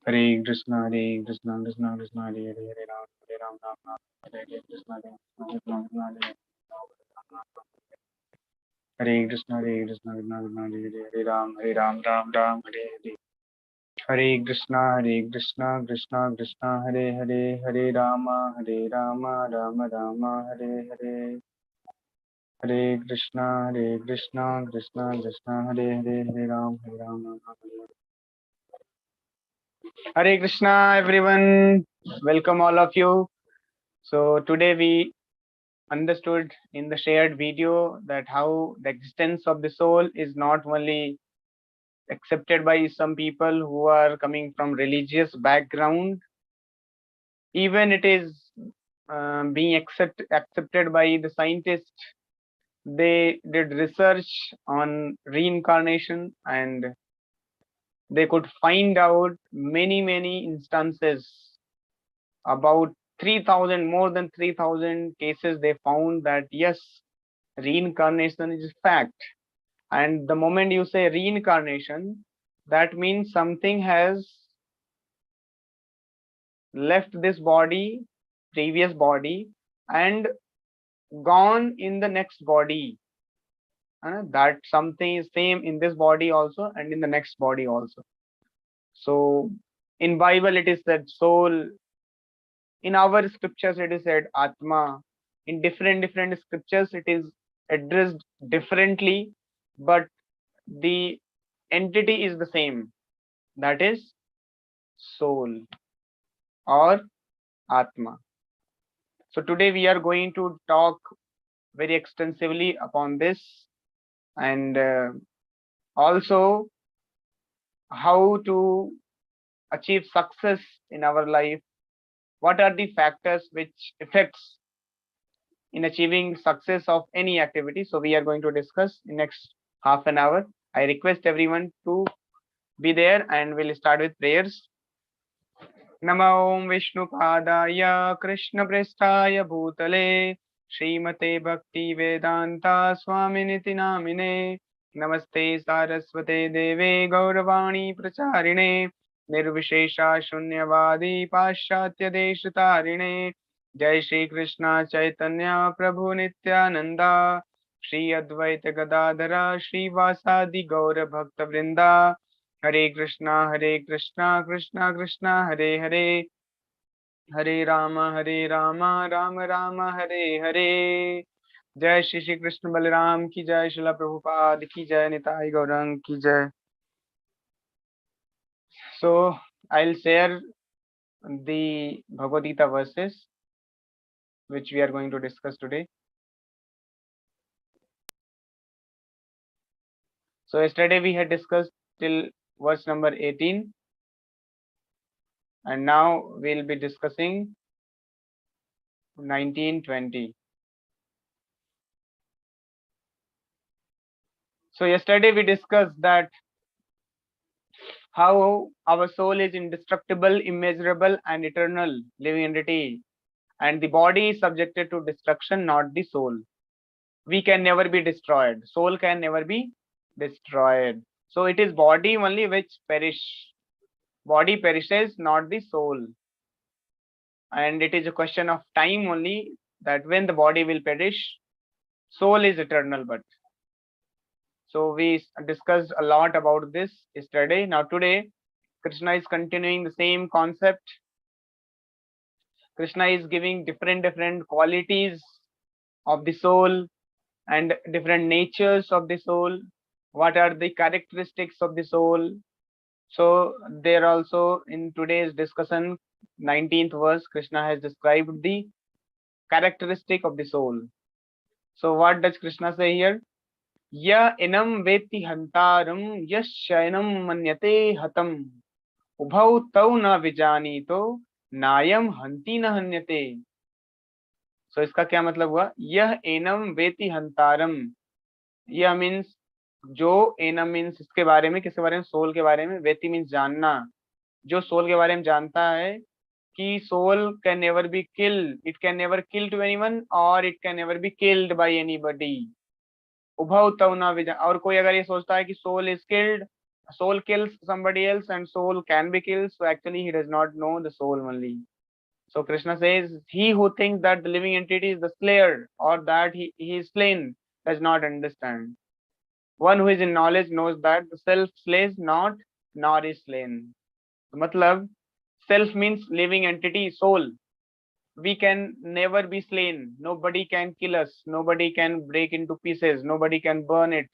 Hare Krishna, Hare Krishna, Krishna Krishna, Hare Hare, Hare Ram, Ram Ram, Hare Hare, Krishna Krishna, Krishna Krishna, Hare Krishna, Hare Krishna, Krishna Krishna, Hare Hare, Hare Ram, Hare Ram, Ram Ram, Hare Hare. Hare Krishna, Hare Krishna, Krishna Krishna, Hare Hare, Hare Rama, Rama Rama, Hare Hare. Hare Krishna, Hare Krishna, Krishna Krishna, Hare Hare, Hare Ram, Hare. Hare Krishna, everyone. Welcome all of you. So today we understood in the shared video that how the existence of the soul is not only accepted by some people who are coming from religious background, even it is being accepted by the scientists. They did research on reincarnation and they could find out many instances, about 3,000, more than 3,000 cases. They found that yes, reincarnation is a fact. And the moment you say reincarnation, that means something has left this body, previous body, and gone in the next body. That something is same in this body also and in the next body also. So in Bible it is said soul. In our scriptures it is said Atma. In different scriptures it is addressed differently, but the entity is the same. That is soul or Atma. So today we are going to talk very extensively upon this, and also how to achieve success in our life. What are the factors which affects in achieving success of any activity? So we are going to discuss in next half an hour. I request everyone to be there and we'll start with prayers. Namo Vishnupadaya Krishna Prestaya Bhutale Srimate Bhakti Vedanta Swaminiti Namine Namaste Saraswate Deve Gauravani Pracharine Nirvishesha Shunyavadi Paschatya Deshatarine Jai Shri Krishna Chaitanya Prabhu Nityananda Shri Advaita Gadadhara Shri Vasadi Gaura Bhakta Vrinda Hare Krishna, Krishna Krishna, Hare Hare, Hare Rama, Rama Rama, Hare Hare. Jai Shri Shri Krishna Balaram ki jai, Srila Prabhupada ki jai, Nitai Gaurang ki jai. So I'll share the Bhagavad Gita verses which we are going to discuss today. So yesterday we had discussed till verse number 18, and now we'll be discussing 19, 20. So yesterday we discussed that how our soul is indestructible, immeasurable, and eternal living entity, and the body is subjected to destruction, not the soul. We can never be destroyed. Soul can never be destroyed. So it is body only which perish. Body perishes, not the soul. And it is a question of time only that when the body will perish. Soul is eternal, but so we discussed a lot about this yesterday. Now today Krishna is continuing the same concept. Krishna is giving different qualities of the soul and different natures of the soul. What are the characteristics of the soul? So there also in today's discussion, 19th verse, Krishna has described the characteristic of the soul. So what does Krishna say here? Ya inam veti hantaram yashainam manyate hatam ubhau tau na vijanito नायम हंती न हन्यते. सो इसका क्या मतलब हुआ? यह annum वेति हंतारम. यह means जो, एनम मीन्स इसके बारे में, किसके बारे में? सोल के बारे में. वेति मीन्स जानना. जो सोल के बारे में जानता है कि soul can never be killed, it can never kill to anyone और it can never be killed by anybody. उभव तव न विजा. और कोई अगर ये सोचता है कि soul is killed, soul kills somebody else and soul can be killed, so actually he does not know the soul only. So Krishna says, he who thinks that the living entity is the slayer or that he is slain does not understand. One who is in knowledge knows that the self slays not, nor is slain. Matlab, self means living entity, soul. We can never be slain. Nobody can kill us. Nobody can break into pieces. Nobody can burn it.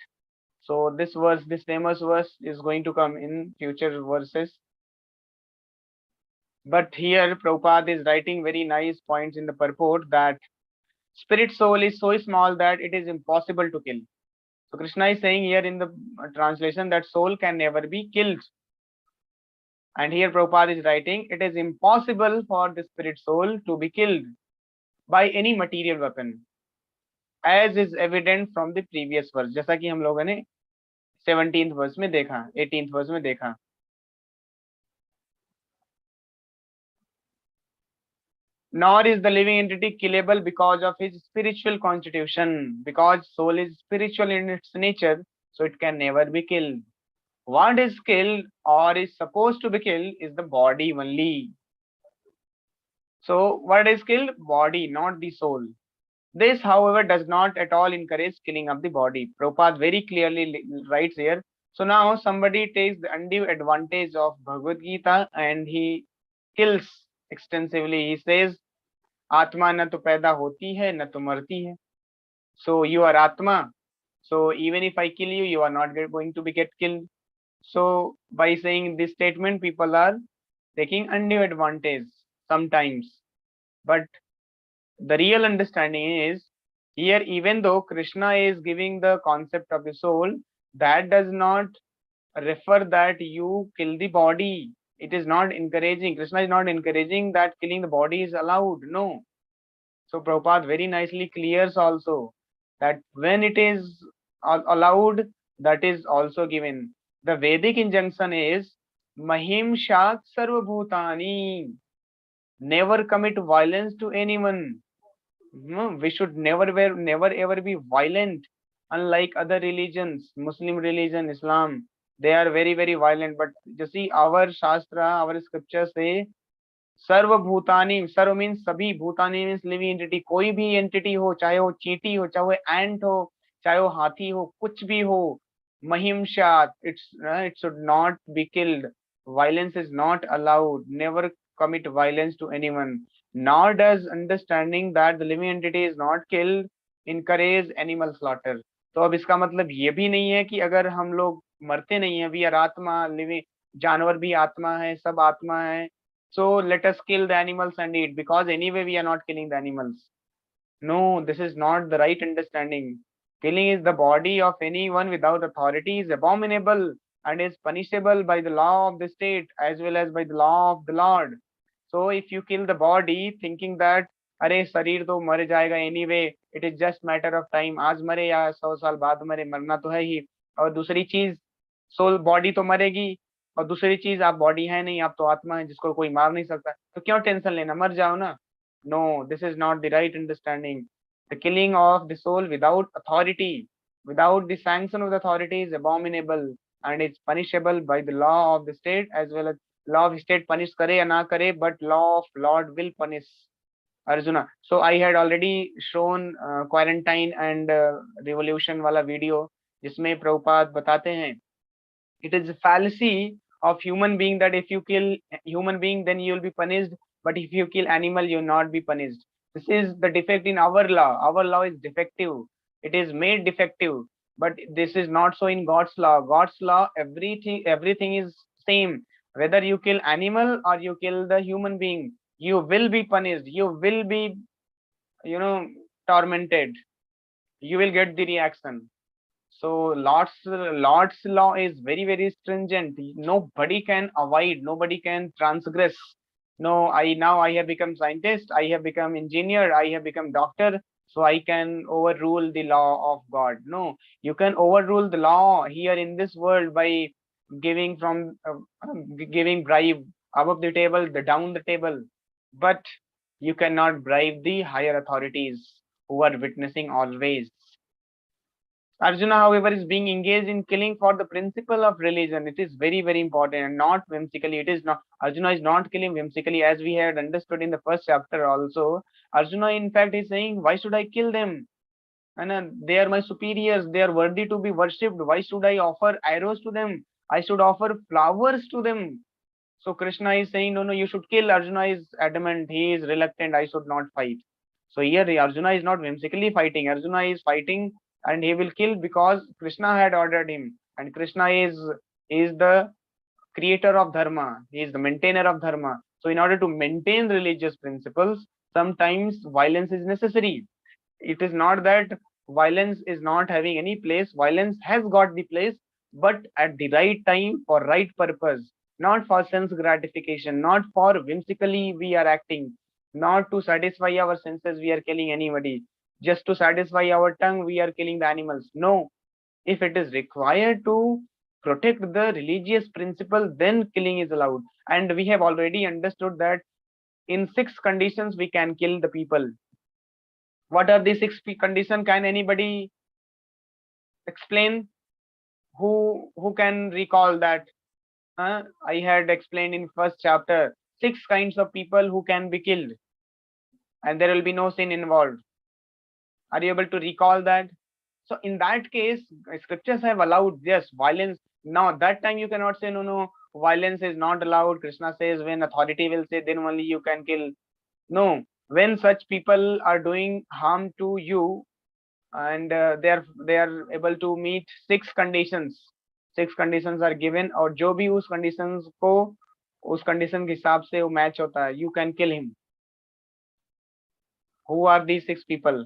So this verse, this famous verse is going to come in future verses. But here Prabhupada is writing very nice points in the purport that spirit soul is so small that it is impossible to kill. So Krishna is saying here in the translation that soul can never be killed. And here Prabhupada is writing, it is impossible for the spirit soul to be killed by any material weapon, as is evident from the previous verse. जैसा कि हम लोगों ने 17th verse में देखा, 18th verse में देखा. Nor is the living entity killable because of his spiritual constitution, because soul is spiritual in its nature, so it can never be killed. What is killed or is supposed to be killed is the body only. So what is killed? Body, not the soul. This, however, does not at all encourage killing of the body. Prabhupada very clearly writes here. So now somebody takes the undue advantage of Bhagavad Gita and he kills extensively. He says, Atma na to paida hoti hai, na to marti hai. So you are Atma. So even if I kill you, you are not going to be get killed. So by saying this statement, people are taking undue advantage sometimes. But the real understanding is here, even though Krishna is giving the concept of the soul, that does not refer that you kill the body. It is not encouraging. Krishna is not encouraging that killing the body is allowed. No. So Prabhupada very nicely clears also that when it is allowed, that is also given. The Vedic injunction is Mahimshat Sarvabhutani. Never commit violence to anyone. No, we should never ever be violent. Unlike other religions, Muslim religion, Islam, they are very very violent. But you see, our Shastra, our scriptures say, serve Bhutani, serve means सभी, भूतानी means living entity, कोई भी entity हो, चाहे वो चींटी हो, चाहे वो एंट हो, चाहे वो हाथी हो, कुछ भी हो, महिमशात, it should not be killed. Violence is not allowed. Never commit violence to anyone. Nor does understanding that the living entity is not killed encourage animal slaughter. तो अब इसका मतलब ये भी नहीं है कि अगर हम लोग मरते नहीं है, वी आर आत्मा, लिविंग, जानवर भी आत्मा है, सब आत्मा है, so let us kill the animals and eat, because anyway we are not killing the animals. No, this is not the right understanding. Killing is the body of anyone without authority is abominable and is punishable by the law of the state as well as by the law of the Lord. So if you kill the body thinking that अरे शरीर तो मर जाएगा anyway, it is just matter of time, आज मरे या 100 साल बाद मरे, मरना तो है ही. और दूसरी चीज, सोल बॉडी तो मरेगी, और दूसरी चीज आप बॉडी है नहीं, आप तो आत्मा है जिसको कोई मार नहीं सकता, तो क्यों टेंशन लेना, मर जाओ ना. No, this is not the right understanding. The killing of the soul without authority, without the sanction of the authority is abominable and it's punishable by the law of the state as well as law of state punish करे या ना करे, but law of Lord will punish. Arjuna, so I had already shown quarantine and revolution वाला video जिसमें प्रभुपाद बताते हैं it is a fallacy of human being that if you kill human being then you will be punished, but if you kill animal you will not be punished. This is the defect in our law. Our law is defective, it is made defective, but this is not so in God's law. God's law, everything is same. Whether you kill animal or you kill the human being, you will be punished, you will be, you know, tormented, you will get the reaction. So Lord's law is very very stringent. Nobody can avoid. Nobody can transgress. No, I have become scientist. I have become engineer. I have become doctor. So I can overrule the law of God. No, you can overrule the law here in this world by giving giving bribe above the table, the down the table, but you cannot bribe the higher authorities who are witnessing always. Arjuna, however, is being engaged in killing for the principle of religion. It is very, very important and not whimsically. It is not, Arjuna is not killing whimsically, as we had understood in the first chapter also. Arjuna, in fact, is saying, why should I kill them? And they are my superiors. They are worthy to be worshipped. Why should I offer arrows to them? I should offer flowers to them. So Krishna is saying, no, no, you should kill. Arjuna is adamant. He is reluctant. I should not fight. So here Arjuna is not whimsically fighting. Arjuna is fighting and he will kill because Krishna had ordered him. And Krishna is the creator of dharma. He is the maintainer of dharma. So in order to maintain religious principles, sometimes violence is necessary. It is not that violence is not having any place. Violence has got the place, but at the right time for right purpose, not for sense gratification, not for whimsically we are acting, not to satisfy our senses we are killing anybody, just to satisfy our tongue we are killing the animals. No, if it is required to protect the religious principle, then killing is allowed. And we have already understood that in 6 conditions we can kill the people. What are the 6 conditions? Can anybody explain? Who can recall that? I had explained in first chapter 6 kinds of people who can be killed, and there will be no sin involved. Are you able to recall that? So in that case, scriptures have allowed, yes, violence. Now that time you cannot say no, no, violence is not allowed. Krishna says when authority will say, then only you can kill. No, when such people are doing harm to you, and they are able to meet 6 conditions. 6 conditions are given, और जो भी उस conditions को उस condition के हिसाब से वो match होता है, you can kill him. Who are these 6 people?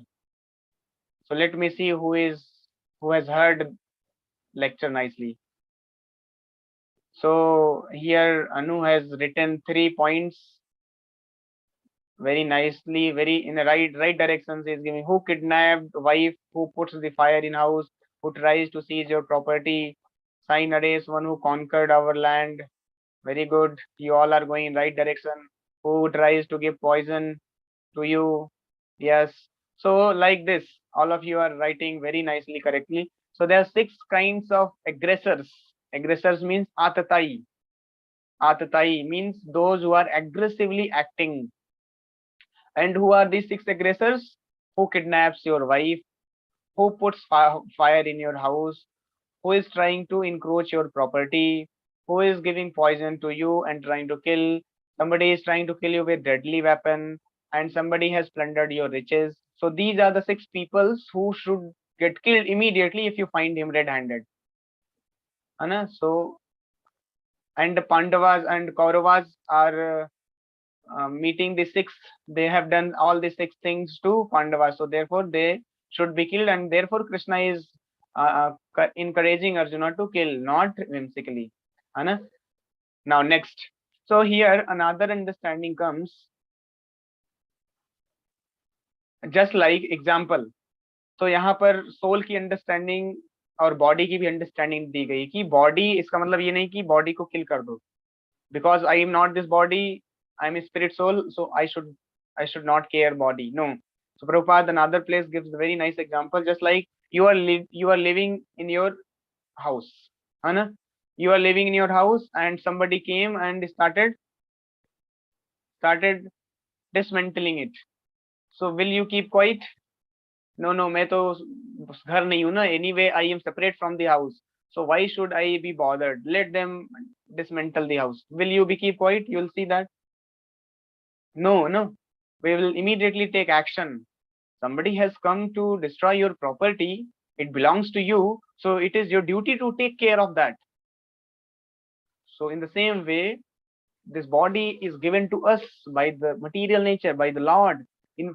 So let me see who has heard lecture nicely. So here Anu has written 3 points very nicely, very in the right directions. He is giving: who kidnapped wife, who puts the fire in house, who tries to seize your property. Sign arrays, one who conquered our land. Very good. You all are going in right direction. Who tries to give poison to you? Yes. So like this, all of you are writing very nicely, correctly. So there are 6 kinds of aggressors. Aggressors means atatai. Atatai means those who are aggressively acting. And who are these 6 aggressors? Who kidnaps your wife, who puts fire in your house, who is trying to encroach your property, who is giving poison to you and trying to kill. Somebody is trying to kill you with deadly weapon, and somebody has plundered your riches. So these are the 6 people who should get killed immediately if you find him red-handed. Anna? So, and the Pandavas and Kauravas are meeting the 6. They have done all the 6 things to Pandavas, so therefore they should be killed, and therefore Krishna is encouraging Arjuna to kill, not whimsically. Anna? Now next, so here another understanding comes, just like example. तो यहाँ पर soul की understanding और body की भी understanding दी गई कि body, इसका मतलब ये नहीं कि बॉडी को किल कर दो, because I am not this body, I am a spirit soul, so I should not care body. No. So Prabhupada, another place, gives a very nice example. Just like you are living in your house, Anna? You are living in your house and somebody came and started dismantling it. So will you keep quiet? No, no, मैं तो घर नहीं हूँ ना. Anyway, I am separate from the house. So why should I be bothered? Let them dismantle the house. Will you be keep quiet? You will see that. No, no. We will immediately take action. Somebody has come to destroy your property. It belongs to you. So it is your duty to take care of that. So in the same way, this body is given to us by the material nature, by the Lord,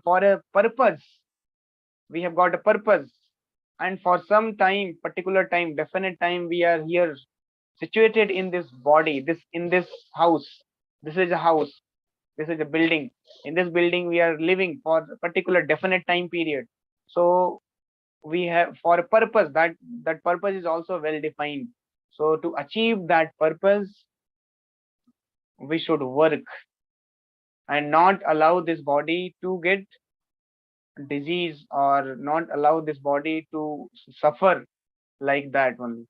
for a purpose. We have got a purpose, and for some time, particular time, definite time, we are here situated in this body, in this house. This is a house, this is a building. In this building we are living for a particular definite time period. So we have, for a purpose, that purpose is also well defined. So to achieve that purpose, we should work and not allow this body to get disease or not allow this body to suffer like that only.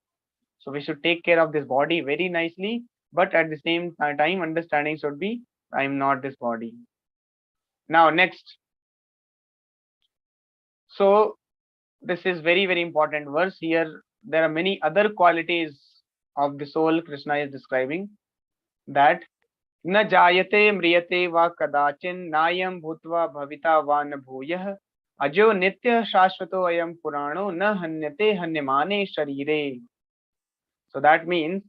So we should take care of this body very nicely, but at the same time, understanding should be, I am not this body. Now, next. So this is very, very important verse here. There are many other qualities of the soul Krishna is describing, that न जायते म्रियते वा कदाचिन नायम भूत्वा भविता वा न भूयः अजो नित्य शाश्वतो अयम पुराणो न हन्यते हन्यमाने शरीरे. So that means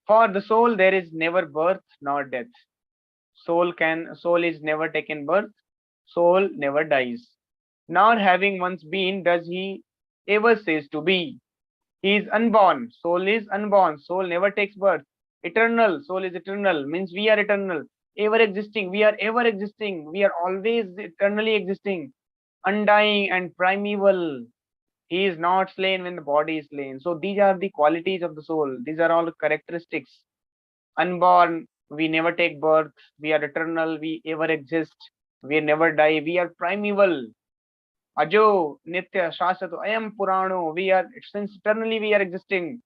for the soul there is never birth nor death. Soul is never taken birth, soul never dies. Nor having once been does he ever cease to be. He is unborn, soul is unborn, soul never takes birth. Eternal, soul is eternal, means we are eternal. Ever existing, we are ever existing, we are always eternally existing. Undying and primeval. He is not slain when the body is slain. So these are the qualities of the soul. These are all characteristics. Unborn, we never take birth, we are eternal, we ever exist, we never die, we are primeval. Ajo, Nitya, Shashvato, I am Purano, we are, since eternally we are existing.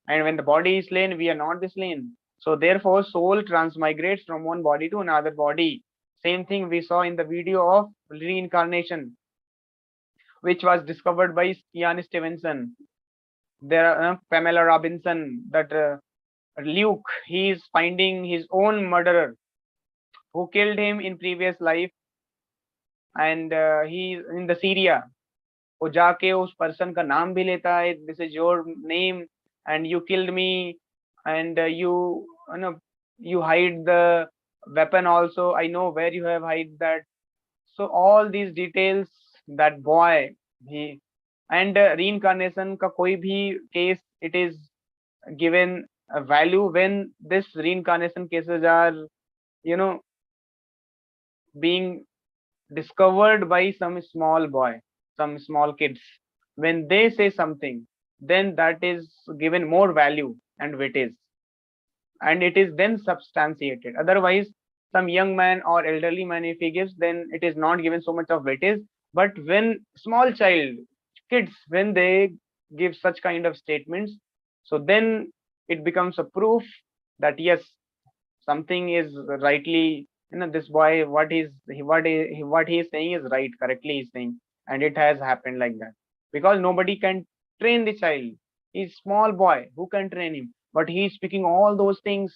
And when the body is slain, we are not the slain. So therefore, soul transmigrates from one body to another body. Same thing we saw in the video of reincarnation, which was discovered by Ian Stevenson. There are Pamela Robinson, that Luke, he is finding his own murderer who killed him in previous life, and he is in the Syria. वो जाके उस person का नाम भी लेता है, this is your name and you killed me and you hide the weapon also, I know where you have hide that. So all these details, that boy, he, and reincarnation का कोई भी case, it is given a value when this reincarnation cases are, you know, being discovered by some small boy, some small kids. When they say something, then that is given more value and weightage, and it is then substantiated. Otherwise, some young man or elderly man, if he gives, then it is not given so much of weightage. But when small child, kids, when they give such kind of statements, so then it becomes a proof that yes, something is rightly, this boy, what he is saying is right, correctly he's saying, and it has happened like that. Because nobody can train the child, he's small boy, who can train him? But he is speaking all those things,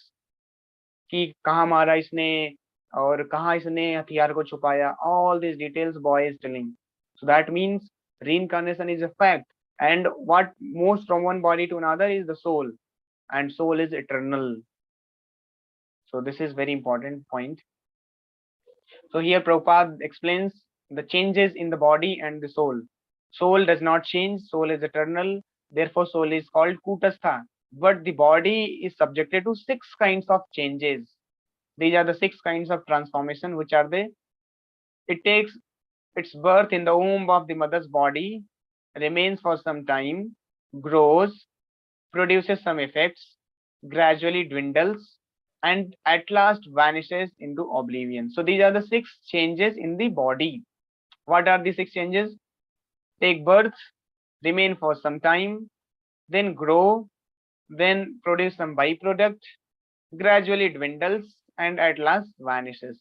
कि कहाँ मारा इसने और कहाँ इसने हथियार को छुपाया, all these details boy is telling. So that means reincarnation is a fact, and what moves from one body to another is the soul, and soul is eternal. So this is very important point. So here Prabhupada explains the changes in the body and the soul. Soul does not change, soul is eternal, therefore soul is called Kutastha. But the body is subjected to 6 kinds of changes. These are the 6 kinds of transformation. Which are they? It takes its birth in the womb of the mother's body, remains for some time, grows, produces some effects, gradually dwindles, and at last vanishes into oblivion. So these are the 6 changes in the body. What are the 6 changes? Take birth, remain for some time, then grow, then produce some byproduct, gradually dwindles, and at last vanishes.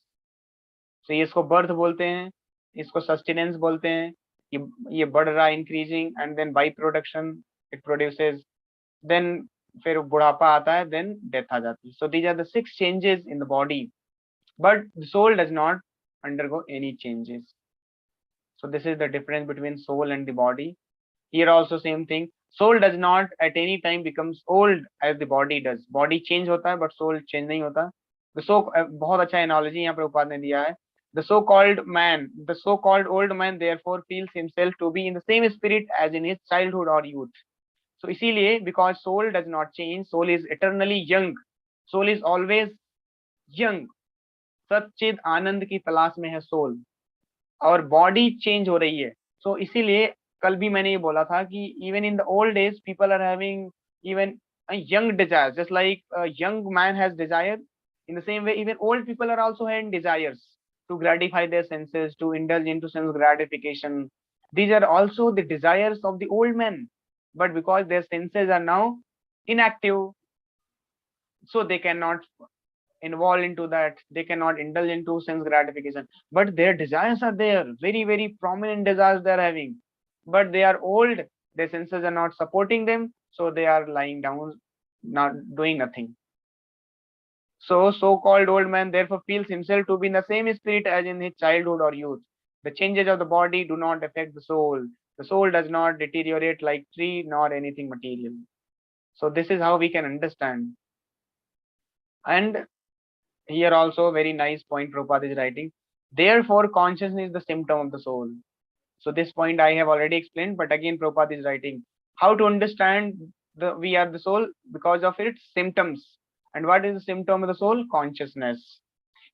So इसको birth बोलते हैं, इसको sustenance बोलते हैं, ये बढ़ रहा है, increasing, and then by production it produces, then फिर बुढ़ापा आता है, then death आ जाती है. So these are the 6 changes in the body, but the soul does not undergo any changes. So this is the difference between soul and the body. Here also same thing. Soul does not at any time becomes old as the body does. Body change होता है, but soul change नहीं होता. The बहुत अच्छा analogy यहाँ पर उपाध ने दिया है. The so-called old man therefore feels himself to be in the same spirit as in his childhood or youth. So इसीलिए, because soul does not change, soul is eternally young. Soul is always young. सच्चिद आनंद की तलाश में है soul, और body change हो रही है. So इसीलिए कल भी मैंने ये बोला था कि even in the old days people are having even a young desire, just like a young man has desire, in the same way even old people are also having desires. to gratify their senses, to indulge into sense gratification. These are also the desires of the old men, but because their senses are now inactive, so they cannot involve into that, they cannot indulge into sense gratification, but their desires are there, very very prominent desires they are having, but they are old, their senses are not supporting them, so they are lying down, not doing nothing. So so-called old man therefore feels himself to be in the same spirit as in his childhood or youth. The changes of the body do not affect the soul. The soul does not deteriorate like tree nor anything material. So this is how we can understand. And here also very nice point Prabhupada is writing. Therefore, consciousness is the symptom of the soul. So this point I have already explained, but again Prabhupada is writing how to understand the we are the soul because of its symptoms. And what is the symptom of the soul? Consciousness.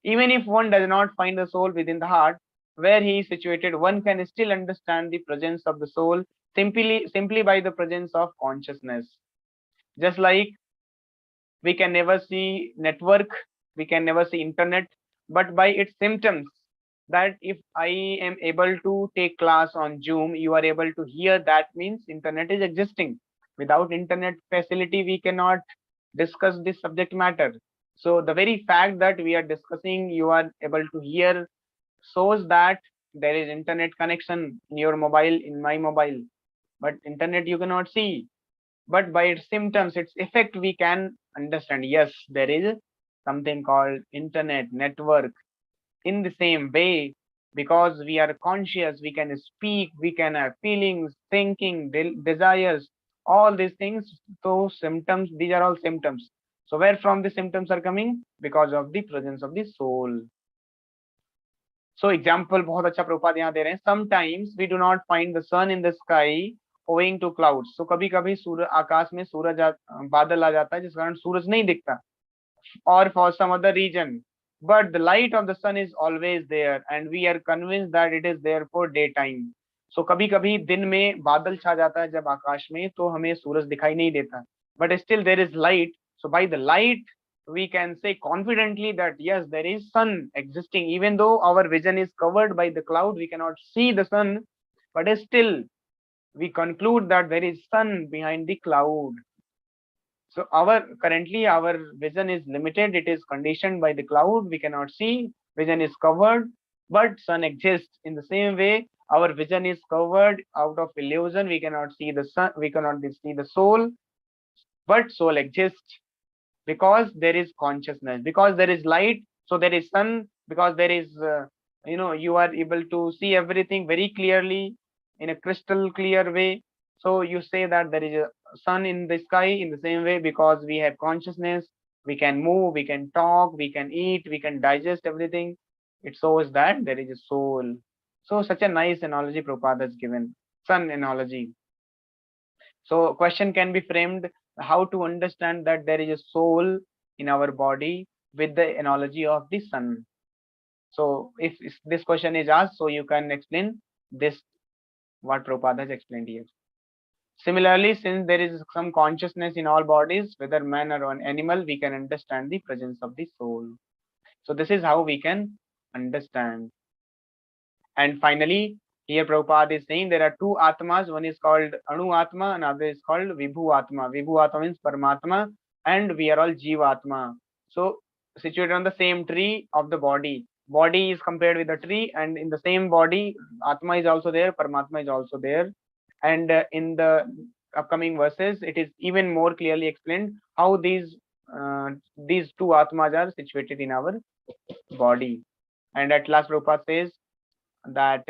Even if one does not find the soul within the heart, where he is situated, one can still understand the presence of the soul simply by the presence of consciousness. Just like we can never see network, we can never see internet, but by its symptoms, that if I am able to take class on Zoom, you are able to hear, that means internet is existing. Without internet facility we cannot discuss this subject matter. So the very fact that we are discussing, you are able to hear, shows that there is internet connection in your mobile, in my mobile, but internet you cannot see, but by its symptoms, its effect, we can understand, yes, there is something called internet network. In the same way, because we are conscious, we can speak, we can have feelings, thinking, desires, all these things. So symptoms, these are all symptoms. So where from the symptoms are coming? Because of the presence of the soul. So example बहुत अच्छा प्रभुपाद यहाँ दे रहे हैं. Sometimes we do not find the sun in the sky owing to clouds. So कभी कभी सूरज, आकाश में सूरज बादल आ जाता है जिस कारण सूरज नहीं दिखता, or for some other reason, but the light of the sun is always there and we are convinced that it is there for daytime. So कभी कभी दिन में बादल छा जाता है जब आकाश में, तो हमें सूरज दिखाई नहीं देता, but still there is light. So by the light we can say confidently that yes, there is sun existing, even though our vision is covered by the cloud, we cannot see the sun, but still we conclude that there is sun behind the cloud. So currently our vision is limited, it is conditioned by the cloud, we cannot see, vision is covered, but sun exists. In the same way, our vision is covered out of illusion, we cannot see the sun, we cannot see the soul, but soul exists because there is consciousness, because there is light, so there is sun, because there is you are able to see everything very clearly in a crystal clear way. So you say that there is a sun in the sky. In the same way, because we have consciousness, we can move, we can talk, we can eat, we can digest everything. It shows that there is a soul. So such a nice analogy Prabhupada has given, sun analogy. So question can be framed, how to understand that there is a soul in our body with the analogy of the sun. So if this question is asked, so you can explain this, what Prabhupada has explained here. Similarly, since there is some consciousness in all bodies, whether man or an animal, we can understand the presence of the soul. So this is how we can understand. And finally, here Prabhupada is saying there are two Atmas. One is called Anu Atma, another is called Vibhu Atma. Vibhu Atma means Paramatma, and we are all Jiva Atma. So situated on the same tree of the body. Body is compared with the tree, and in the same body, Atma is also there, Paramatma is also there. And in the upcoming verses, it is even more clearly explained how these two Atmas are situated in our body. And at last, Prabhupada says that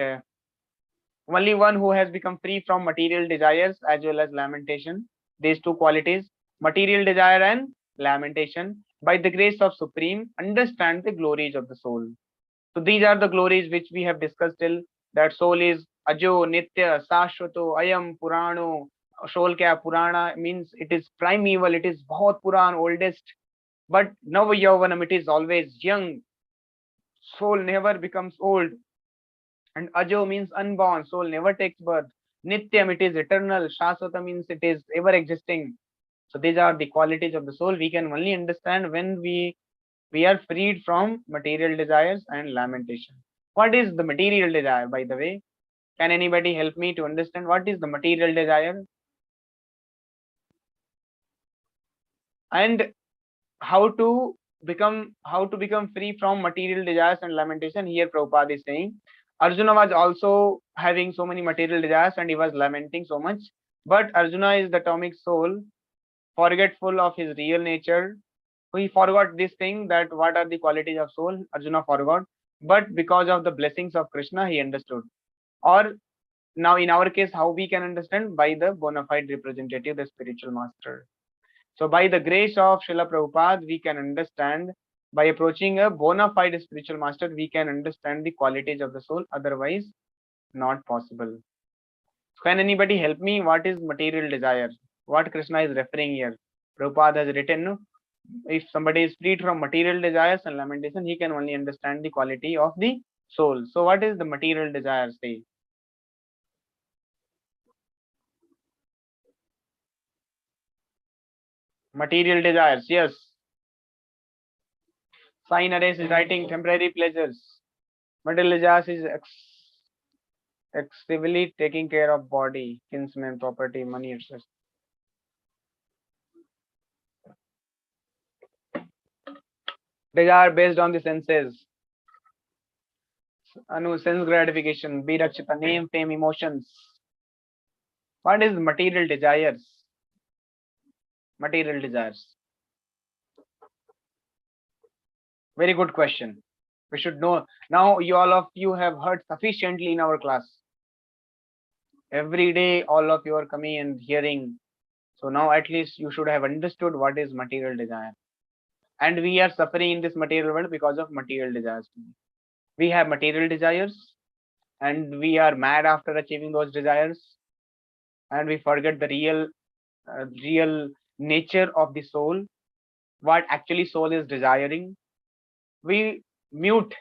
only one who has become free from material desires as well as lamentation, these two qualities, material desire and lamentation, by the grace of Supreme, understand the glories of the soul. So these are the glories which we have discussed till, that soul is Ajo, Nitya, Sashvato, Ayam, Purano. Soul kya Purana means it is primeval, it is Bahut Puran, oldest, but Nava Yauvanam, it is always young. Soul never becomes old. And Ajo means unborn, soul never takes birth. Nityam, it is eternal. Shaswata means it is ever existing. So these are the qualities of the soul. We can only understand when we We are freed from material desires and lamentation. What is the material desire, by the way? Can anybody help me to understand what is the material desire and how to become free from material desires and lamentation? Here Prabhupada is saying Arjuna was also having so many material desires and he was lamenting so much, but Arjuna is the atomic soul, forgetful of his real nature. He forgot this thing, that what are the qualities of soul. Arjuna forgot, but because of the blessings of Krishna he understood. Or now in our case, how we can understand? By the bona fide representative, the spiritual master. So by the grace of Srila Prabhupada, we can understand, by approaching a bona fide spiritual master, we can understand the qualities of the soul, otherwise not possible. Can anybody help me? What is material desire? What Krishna is referring here? Prabhupada has written, if somebody is freed from material desires and lamentation, he can only understand the quality of the soul. So what is the material desire say? Material desires, yes. Sign arrays is writing temporary pleasures. Material desires is excessively taking care of body, kinsmen, property, money, etc. Desire based on the senses. Anu, sense gratification, be rakshita, name, fame, emotions. What is material desires? Material desires. Very good question. We should know. Now, all of you have heard sufficiently in our class. Every day, all of you are coming and hearing. So now at least you should have understood what is material desire. And we are suffering in this material world because of material desires. We have material desires and we are mad after achieving those desires, and we forget the real nature of the soul, what actually soul is desiring. We mute,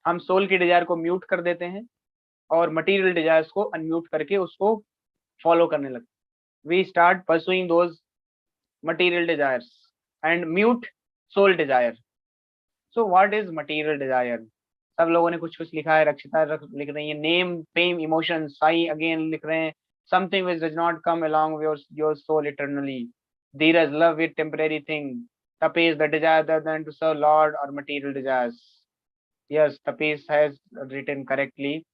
हम soul की Dzire को mute कर देते हैं और material desires को unmute करके उसको फॉलो करने लगते. We start pursuing those material desires and mute soul desire. So what is material desire? सब लोगों ने कुछ कुछ लिखा है. रक्षिता लिख रही है name, fame, emotion. Sai again लिख रहे हैं something which does not come along with your soul eternally. Dheeraj, love with temporary thing. Tapes, the desire other than to serve Lord or material desires. Yes, Tapes has written correctly.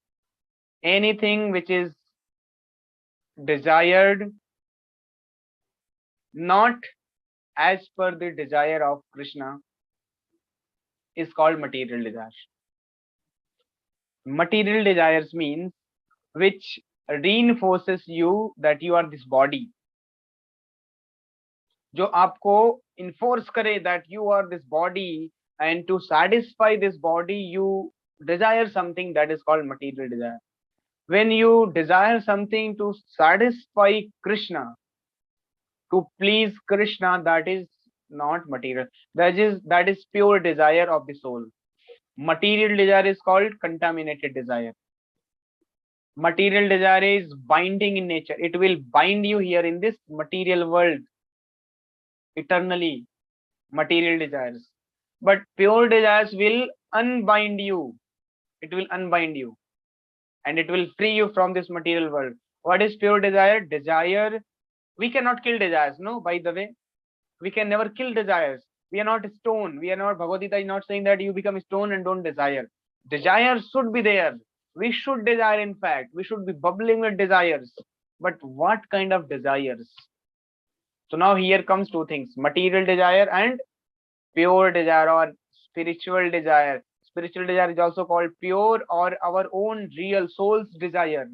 Anything which is desired not as per the desire of Krishna is called material desire. Material desires means which reinforces you that you are this body. जो आपको enforce करे that you are this body, and to satisfy this body you desire something, that is called material desire. When you desire something to satisfy Krishna, to please Krishna, that is not material. That is pure desire of the soul. Material desire is called contaminated desire. Material desire is binding in nature. It will bind you here in this material world eternally. Material desires. But pure desires will unbind you. It will unbind you. And it will free you from this material world. What is pure desire? Desire. We cannot kill desires. No, by the way. We can never kill desires. We are not stone. We are not, Bhagavad Gita is not saying that you become stone and don't desire. Desire should be there. We should desire, in fact. We should be bubbling with desires. But what kind of desires? So now here comes two things. Material desire and pure desire or spiritual desire. Spiritual desire is also called pure or our own real soul's desire.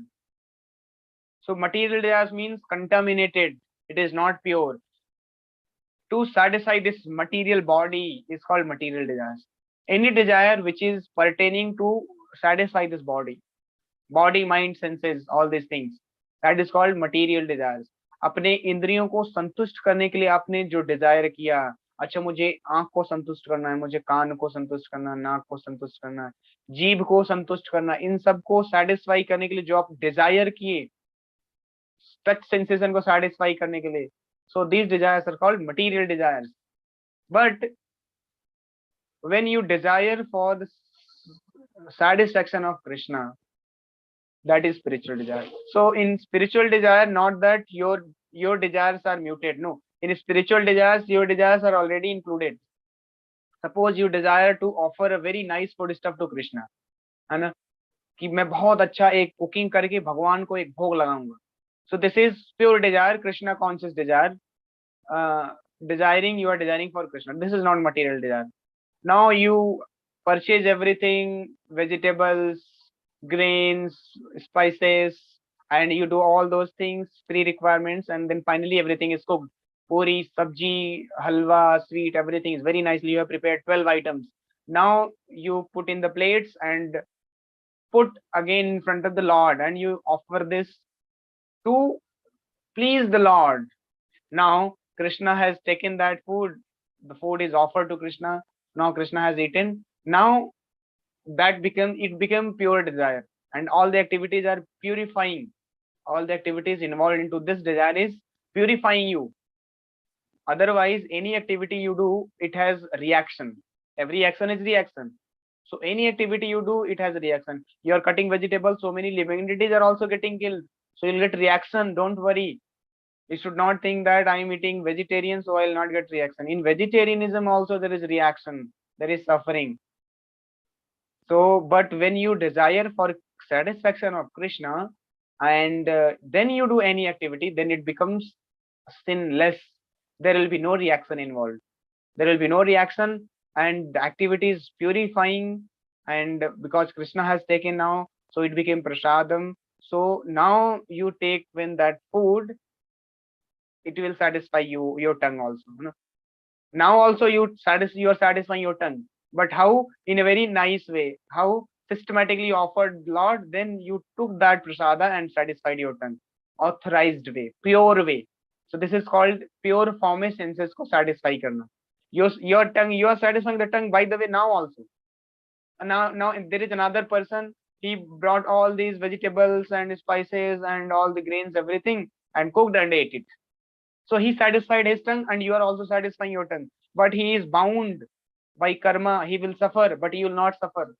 So material desire means contaminated. It is not pure. To satisfy this material body is called material desires. Any desire which is pertaining to satisfy this body, mind, senses, all these things, that is called material desires. अपने इंद्रियों को संतुष्ट करने के लिए आपने जो Dzire किया, अच्छा मुझे आंख को संतुष्ट करना है, मुझे कान को संतुष्ट करना है, नाक को संतुष्ट करना है, जीभ को संतुष्ट करना, इन सब को सेटिस्फाई करने के लिए जो आप डिजायर किए, टच सेंसेशन को सेटिस्फाई करने के लिए, so these desires are called material desires. But when you desire for the satisfaction of Krishna, that is spiritual desire. So in spiritual desire, not that your desires are muted. No, in spiritual desires, your desires are already included. Suppose you desire to offer a very nice food stuff to Krishna, है ना, कि मैं बहुत अच्छा एक cooking करके भगवान को एक भोग लगाऊंगा. So this is pure desire, Krishna conscious desire. Desiring, you are desiring for Krishna. This is not material desire. Now you purchase everything, vegetables, grains, spices, and you do all those things, pre-requirements, and then finally everything is cooked. Puri, sabji, halwa, sweet, everything is very nicely. You have prepared 12 items. Now you put in the plates and put again in front of the Lord, and you offer this to please the Lord. Now Krishna has taken that food. The food is offered to Krishna. Now Krishna has eaten. Now it became pure desire, and all the activities are purifying. All the activities involved into this desire is purifying you. Otherwise, any activity you do, it has reaction. Every action is reaction. So any activity you do, it has a reaction. You are cutting vegetables, so many living entities are also getting killed. So you'll get reaction. Don't worry. You should not think that I am eating vegetarian, so I'll not get reaction. In vegetarianism also there is reaction. There is suffering. So, but when you desire for satisfaction of Krishna, and then you do any activity, then it becomes sinless. There will be no reaction involved. There will be no reaction, and the activity is purifying. And because Krishna has taken now, so it became prasadam. So now you take when that food, it will satisfy you, your tongue also. Now also you are satisfying your tongue. But how? In a very nice way. How? Systematically offered Lord, then you took that prasada and satisfied your tongue. Authorized way, pure way. So this is called pure form में senses को satisfy करना. Your tongue, you are satisfying the tongue, by the way, now also. And now there is another person, he brought all these vegetables and spices and all the grains, everything, and cooked and ate it. So he satisfied his tongue, and you are also satisfying your tongue. But he is bound by karma. He will suffer, but you will not suffer.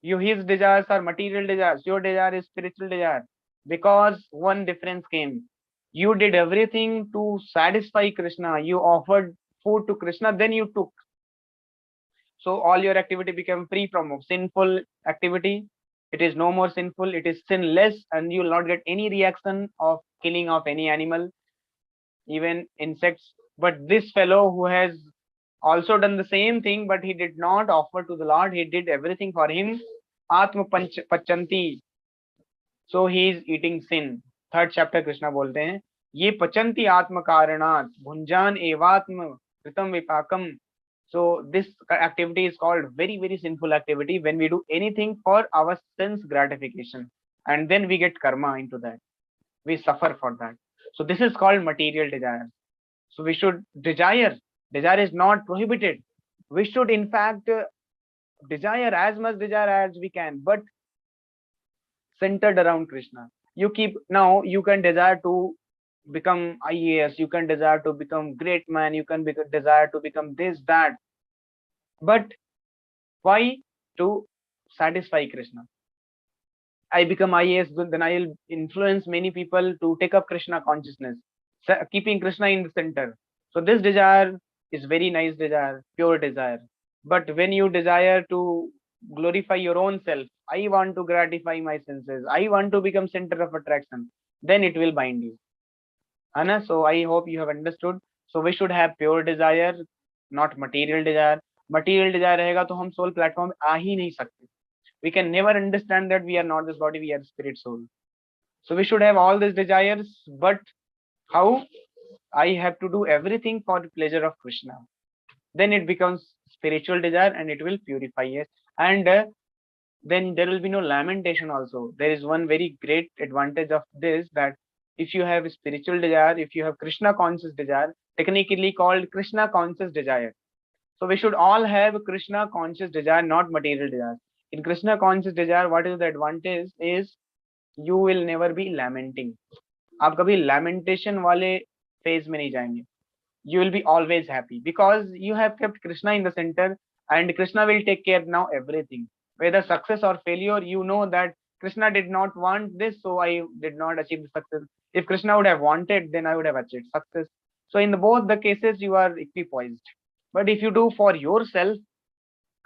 His desires are material desires. Your desire is spiritual desire. Because one difference came. You did everything to satisfy Krishna. You offered food to Krishna, then you took. So all your activity became free from sinful activity. It is no more sinful. It is sinless, and you will not get any reaction of killing of any animal, even insects. But this fellow who has also done the same thing, but he did not offer to the Lord, he did everything for him. Atma pachanti. So he is eating sin. Third chapter Krishna बोलते हैं ये पचंती आत्म कारणात भुंजान एवात्म कृतम विपाकम. So this activity is called very, very sinful activity when we do anything for our sense gratification, and then we get karma into that. We suffer for that. So this is called material desire. So we should desire. Desire is not prohibited. We should in fact desire as much desire as we can, but centered around Krishna. Now you can desire to become IAS, you can desire to become great man, you can desire to become this, that. But why? To satisfy Krishna. I become IAS, then I will influence many people to take up Krishna consciousness, keeping Krishna in the center. So this desire is very nice desire, pure desire. But when you desire to glorify your own self, I want to gratify my senses, I want to become center of attraction, then it will bind you. Anna, so I hope you have understood. So we should have pure desire, not material desire. Material desire रहेगा तो हम soul platform में आ ही नहीं सकते. We can never understand that we are not this body, we are spirit soul. So we should have all these desires, but how? I have to do everything for the pleasure of Krishna. Then it becomes spiritual desire, and it will purify us. And then there will be no lamentation also. There is one very great advantage of this, that if you have spiritual desire, if you have Krishna conscious desire, technically called Krishna conscious desire. So we should all have Krishna conscious desire, not material desire. In Krishna conscious desire, what is the advantage is you will never be lamenting. आप कभी lamentation वाले phase में नहीं जाएंगे. You will be always happy because you have kept Krishna in the center, and Krishna will take care now everything. Whether success or failure, you know that Krishna did not want this, so I did not achieve the success. If Krishna would have wanted, then I would have achieved success. So in both the cases, you are equipoised. But if you do for yourself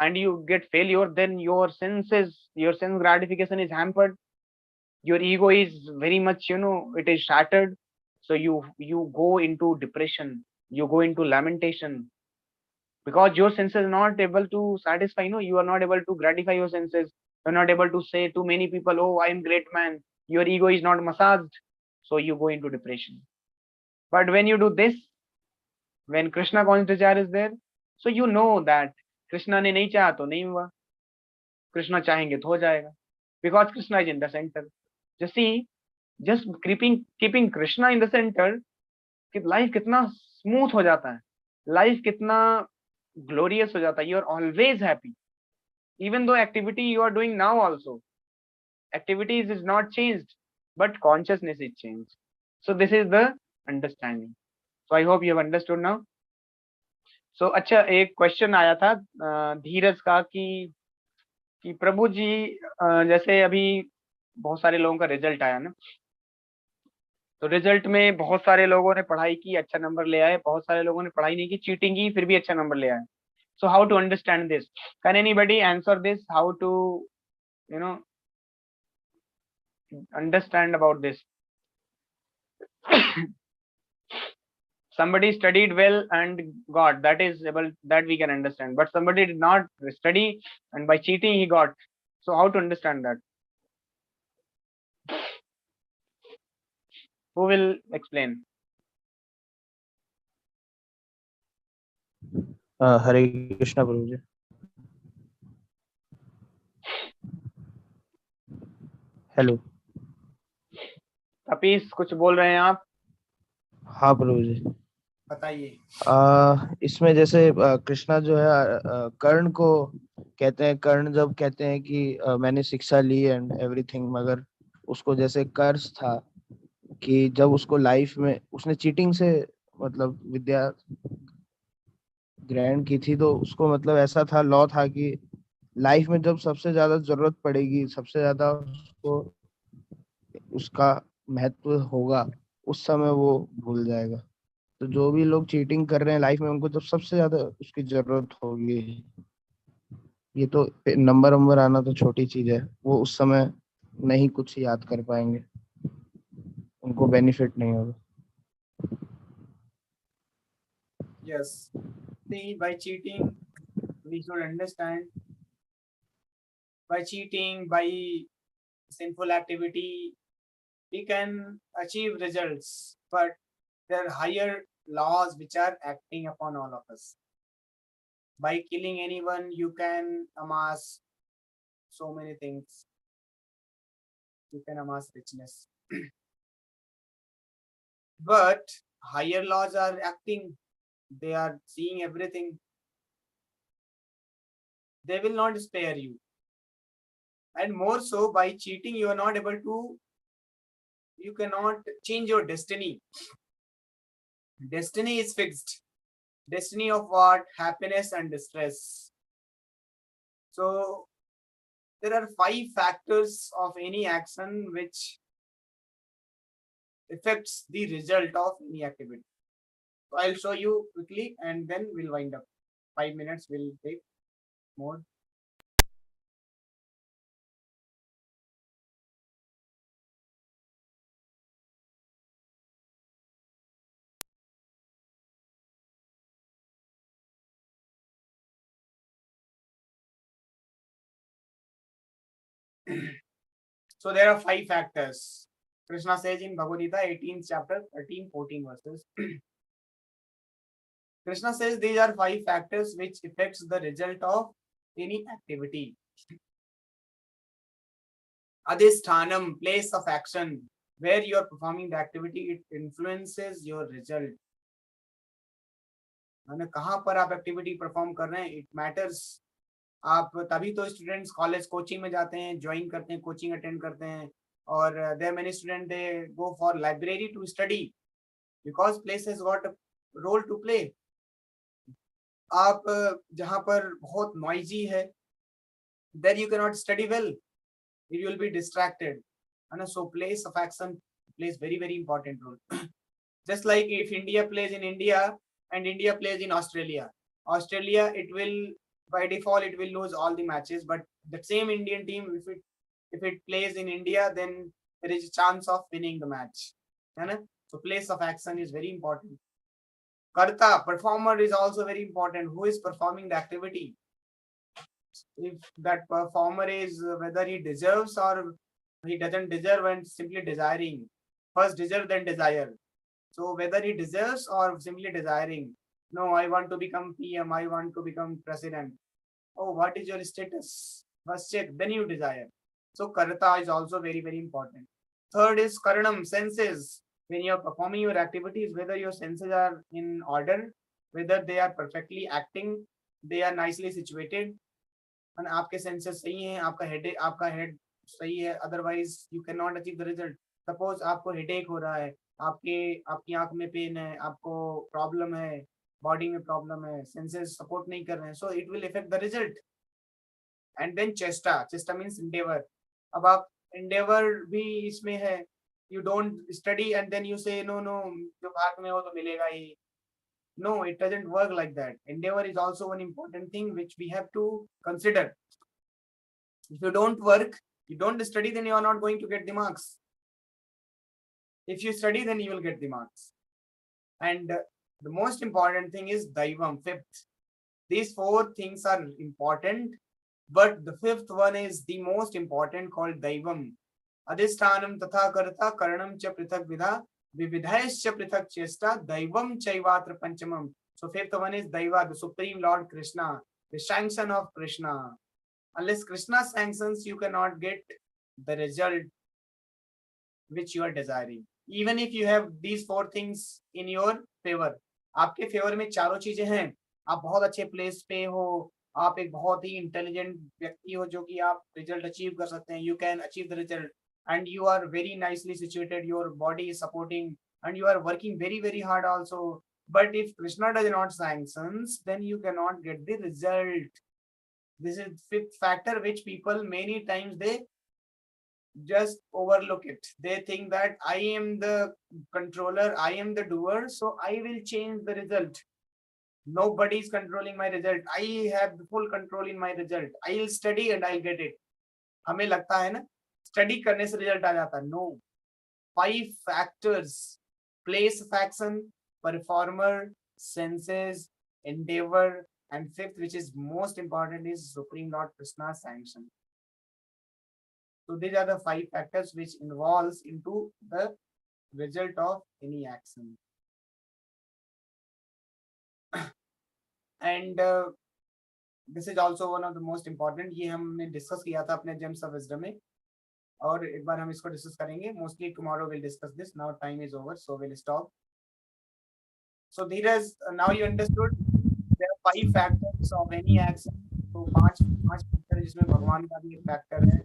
and you get failure, then your sense gratification is hampered. Your ego is very much, it is shattered. So you go into depression, you go into lamentation, because your senses are not able to satisfy. You are not able to gratify your senses. You're not able to say to many people, oh, I am great man. Your ego is not massaged, so you go into depression. But when you do this, when Krishna conscious desire is there, so you know that Krishna ने नहीं चाहा तो नहीं हुआ, कृष्णा चाहेंगे तो हो जाएगा, because Krishna is in the center. Just see, just keeping Krishna in the center, कि life कितना smooth हो जाता है, life कितना glorious हो जाता है. You are always happy, even though activity you are doing now also, activities is not changed, but consciousness is changed. So this is the understanding. So I hope you have understood now. So अच्छा, एक question आया था धीरज का कि प्रभु जी, जैसे अभी बहुत सारे लोगों का रिजल्ट आया ना, तो रिजल्ट में बहुत सारे लोगों ने पढ़ाई की, अच्छा नंबर ले आए, बहुत सारे लोगों ने पढ़ाई नहीं की, चीटिंग की, फिर भी अच्छा नंबर ले आए. So how to understand this? Can anybody answer this? How to, you know, understand about this? Somebody studied well and got, that is able, that we can understand. But somebody did not study and by cheating he got. So how to understand that? Who will explain? Hare Krishna प्रभु जी. Hello. तपीस कुछ बोल रहे हैं आप? हाँ प्रभु जी, बताइए. इसमें जैसे कृष्णा जो है कर्ण को कहते हैं, कर्ण जब कहते हैं कि मैंने शिक्षा ली एंड एवरीथिंग, मगर उसको जैसे कर्ज था कि जब उसको लाइफ में उसने चीटिंग से मतलब विद्या ग्रहण की थी, तो उसको मतलब ऐसा था, लॉ था कि लाइफ में जब सबसे ज्यादा जरूरत पड़ेगी, सबसे ज्यादा उसको उसका महत्व होगा, उस समय वो भूल जाएगा. तो जो भी लोग चीटिंग कर रहे हैं लाइफ में, उनको जब सबसे ज्यादा उसकी जरूरत होगी, ये तो नंबर नंबर आना तो छोटी चीज है, वो उस समय नहीं कुछ याद कर पाएंगे, उनको बेनिफिट नहीं होगा. Yes. See, by cheating, we should understand, by cheating, by sinful activity, we can achieve results, but there are higher laws which are acting upon all of us. By killing anyone, you can amass so many things. You can amass richness. But higher laws are acting. They are seeing everything. They will not spare you. And more so, by cheating, you are not able to, you cannot change your destiny. Destiny is fixed. Destiny of what? Happiness and distress. So there are 5 factors of any action which affects the result of any activity. So I'll show you quickly and then we'll wind up. 5 minutes will take more. So there are 5 factors. Krishna says in Bhagavad Gita 18th chapter 13-14 verses. Krishna says these are 5 factors which affects the result of any activity. Adhisthanam, place of action, where you are performing the activity, it influences your result. माने कहाँ पर आप activity perform कर रहे हैं, it matters. आप तभी तो स्टूडेंट्स कॉलेज कोचिंग में जाते हैं, ज्वाइन करते हैं, कोचिंग अटेंड करते हैं, और there many student they go for library to study because place has got a role to play. आप जहाँ पर बहुत नॉइजी है, then you cannot study well, you will be distracted, and so place of action plays very important role. Just like if India plays in India and India plays in Australia, it will by default it will lose all the matches, but the same Indian team, if it plays in India, then there is a chance of winning the match, है ना? So place of action is very important. Karta, performer, is also very important. Who is performing the activity? If that performer is whether he deserves or he doesn't deserve and simply desiring, first deserve then desire. So whether he deserves or simply desiring, no, I want to become PM, I want to become president. Oh, what is your status? First check, then you desire. So karta is also very important. Third is karanam, senses. When you are performing your activities, whether your senses are in order, whether they are perfectly acting, they are nicely situated, and आपके senses सही हैं, आपका head सही है, otherwise you can not achieve the result. Suppose आपको headache हो रहा है, आपकी आंख में पेन है, आपको प्रॉब्लम है, बॉडी में प्रॉब्लम है, सेंसेस सपोर्ट नहीं कर रहे हैं, so it will affect the result. And then चेस्टा मीन्स इंडेवर. अब आप इंडेवर भी इसमें है, you don't study and then you say no no, जो भाग में हो तो मिलेगा ही. No, it doesn't work like that. Endeavor is also one important thing which we have to consider. If you don't work, you don't study, then you are not going to get the marks. If you study, then you will get the marks. And the most important thing is Daivam, fifth. These four things are important, but the fifth one is the most important, called Daivam. Adhisthanam tatha karta karanam cha prithak vidha vividhaischa prithak chesta Daivam chaivatra panchamam. So fifth one is Daiva, the Supreme Lord Krishna, the sanction of Krishna. Unless Krishna sanctions, you cannot get the result which you are desiring. Even if you have these four things in your favor, आपके favour में चारों चीजें हैं, आप बहुत अच्छे place पे हो, आप एक बहुत ही इंटेलिजेंट व्यक्ति हो जो कि आप रिजल्ट अचीव कर सकते हैं, you can achieve the result, and you are very nicely situated, your body is supporting, and you are working very hard also. But if Krishna does not sanctions, then you cannot get the result. This is fifth factor which people many times they just overlook it. They think that I am the controller, I am the doer, so I will change the result. Nobody is controlling my result, I have the full control in my result, I'll study and I'll get it. हमें लगता है ना study करने से result आ जाता है. No, 5 factors: place of action, performer, senses, endeavor, and fifth, which is most important, is Supreme Lord Krishna's sanction. So these are the 5 factors which involves into the result of any action. And this is also one of the most important. ये हमने discuss किया था अपने James of wisdom में, और एक बार हम इसको डिस्कस करेंगे. Mostly tomorrow will discuss this. Now time is over, so will stop. So Dheeraj, now you understood there are 5 factors of any action. तो पांच फैक्टर जिसमें भगवान का भी एक फैक्टर है,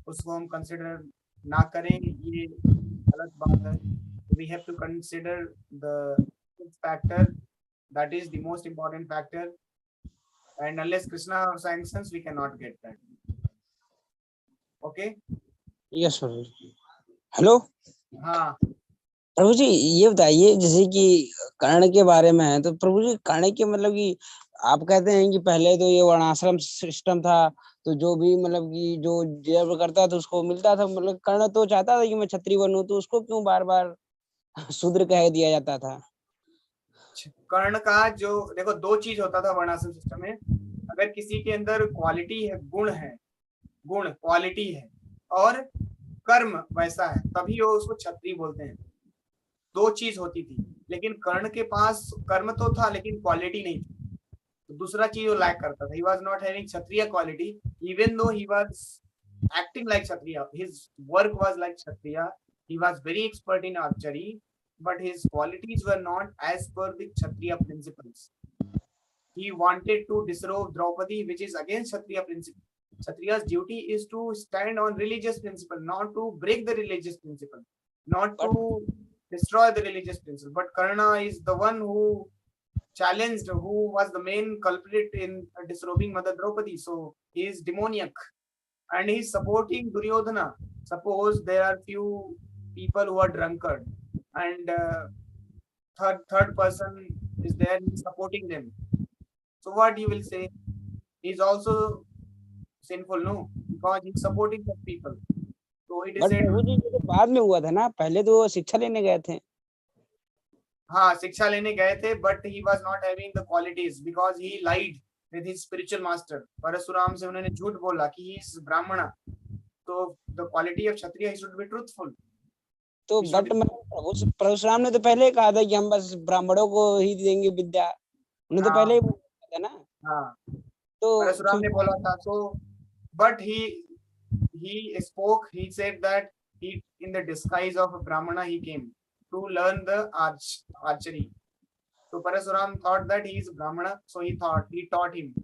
उसको हम कंसिडर ना करें, ये गलत बात है. We have to consider the factor, that is the most important factor, and unless Krishna sanctions, we cannot get that. Okay? Yes sir. Hello हाँ, प्रभु जी, ये बताइए जैसे कि कर्ण के बारे में है, तो प्रभु जी कर्ण के मतलब कि आप कहते हैं कि पहले तो ये वर्णाश्रम सिस्टम था, तो जो भी मतलब कि जो डिजर्व करता था उसको मिलता था. मतलब कर्ण तो चाहता था कि मैं क्षत्रिय बनूं, तो उसको क्यों बार बार शूद्र कह दिया जाता था? कर्ण का जो देखो, 2 चीज होता था वर्णाश्रम सिस्टम में. अगर किसी के अंदर क्वालिटी है, गुण क्वालिटी है, और कर्म वैसा है, तभी वो उसको क्षत्रिय बोलते हैं. 2 चीज होती थी. लेकिन कर्ण के पास कर्म तो था लेकिन क्वालिटी नहीं थी, तो दूसरा चीज वो लैक करता था. He was not having Kshatriya quality, even though he was acting like kshatriya, his work was like kshatriya, he was very expert in archery, but his qualities were not as per the kshatriya principles. He wanted to disrobe Draupadi, which is against kshatriya principle. Kshatriya's duty is to stand on religious principle, not to break the religious principle, not to destroy the religious principle. But Karna is the one who challenged who was the main culprit in disrobing Mother Draupadi. So he is demoniac and he is supporting Duryodhana. Suppose there are few people who are drunkard and third person is there, he is supporting them. So what you will say? He is also sinful, no? Because he is supporting such people. So it is but said, प्रभु जी ये तो बाद में हुआ था ना, पहले तो वो शिक्षा लेने गए थे. हाँ शिक्षा लेने गए थे, but he was not having the qualities because he lied with his spiritual master. Parshuram से उन्होंने झूठ बोला कि he is ब्राह्मण. तो the quality of Kshatriya, he should be truthful. तो He should, बट परशुराम ने तो पहले ही कहा था कि हम बस ब्राह्मणों को ही देंगे विद्या. उन्होंने तो पहले ही हाँ बोला था ना. हाँ तो परशुराम ने बोला था. So but he spoke, he said that he in the disguise of a brahmana he came to learn the archery. So Parasuram thought that he is brahmana, so he taught him.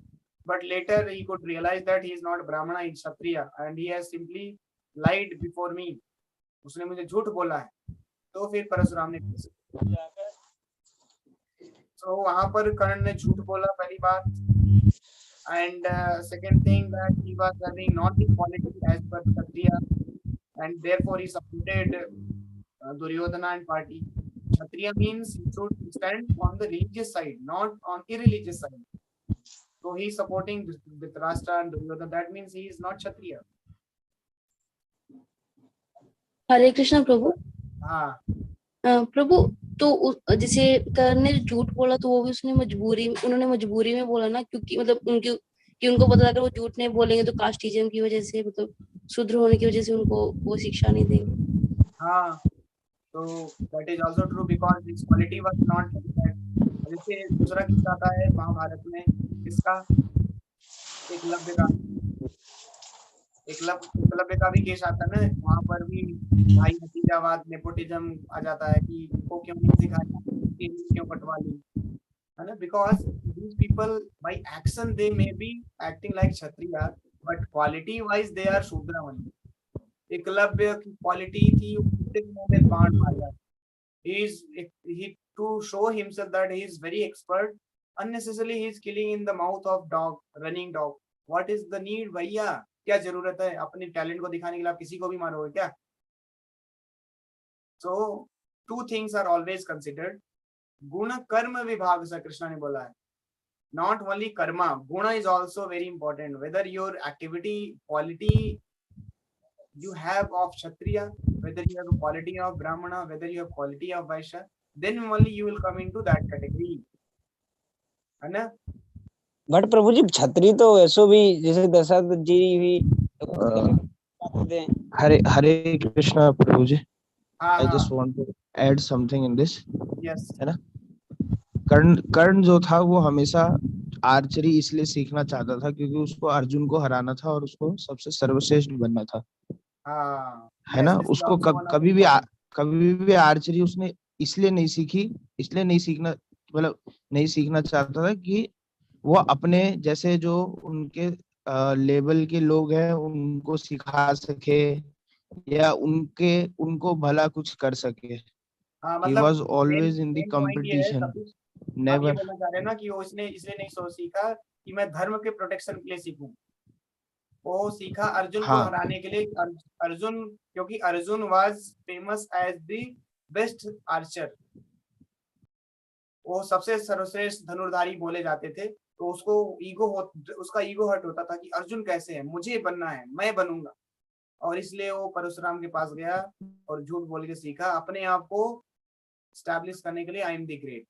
But later he could realize that he is not brahmana, he is kshatriya, and he has simply lied before me. उसने मुझे झूठ बोला है. तो फिर परशुराम ने, तो वहां पर कर्ण ने झूठ बोला पहली बात. And second thing that he was having not the quality as per kshatriya, and therefore he supported Duryodhana and party. Kshatriya means you should stand on the religious side, not on irreligious side. So he is supporting Dhritarashtra and Duryodhana. That means he is not Kshatriya. हरे कृष्ण प्रभु. हाँ प्रभु तो जैसे कर्ण ने झूठ बोला तो वो भी उन्होंने मजबूरी में बोला ना, क्योंकि मतलब कि उनको पता था अगर वो झूठ नहीं बोलेंगे तो कास्टिज्म की वजह से, मतलब शूद्र होने की वजह से उनको वो शिक्षा नहीं देंगे. हाँ. So that is also true because his quality was not like that. जैसे दूसरा किस्सा आता है महाभारत में, किसका? एकलव्य का. एकलव्य का भी केस आता है ना, वहां पर भी भाई भतीजावाद, नेपोटिज्म आ जाता है कि इनको क्यों नहीं सिखाया, क्यों कटवा ली, है ना? Because these people by action they may be acting like Kshatriya, but quality wise they are Shudra only. Eklavya की क्वालिटी थी में बाण मारना. He to show himself that he is very expert, unnecessarily he is killing in the mouth of dog, running dog. What is the need भैया? क्या जरूरत है अपने टैलेंट को दिखाने के लिए आप किसी को भी मारोगे क्या? So two things are always considered. गुण कर्म विभाग से कृष्ण ने बोला है. Not only karma, guna is also very important. Whether your activity quality you have of Kshatriya, whether you have a quality of Brahmana, whether you have quality of Vaishya, then only you will come into that category. है ना? But प्रभु जी छत्री तो ऐसो भी जैसे दशरथ जी भी हरे हरे कृष्णा प्रभु जी. हाँ I just want to add something in this. yes. है ना, कर्ण जो था वो हमेशा आर्चरी इसलिए सीखना चाहता था क्योंकि उसको अर्जुन को हराना था और उसको सबसे सर्वश्रेष्ठ बनना था. हाँ है ना, yes, this is उसको also one of कभी important. भी आर्चरी उसने इसलिए नहीं सीखी, इसलिए नहीं सीखना, मतलब नहीं सीखना चाहता था कि वो अपने जैसे जो उनके लेवल के लोग हैं उनको सिखा सके या उनको भला कुछ कर सके. हाँ He मतलब was always in the main point ये है competition. सतीश, आप ये Never. बोलना चाह रहे हैं ना कि वो इसने इसलिए नहीं सीखा कि मैं धर्म के प्रोटेक्शन के लिए सीखूं. वो सीखा अर्जुन को हाँ हराने के लिए. अर्जुन, क्योंकि Arjun was famous as the best archer, वो सबसे सर्वश्रेष्ठ धनुर्धारी बोले जाते थे. तो उसका ईगो हर्ट होता था कि अर्जुन कैसे है, मुझे बनना है, मैं बनूंगा. और इसलिए वो परशुराम के पास गया और झूठ बोल के सीखा अपने आप को स्टैब्लिश करने के लिए, आई एम द ग्रेट.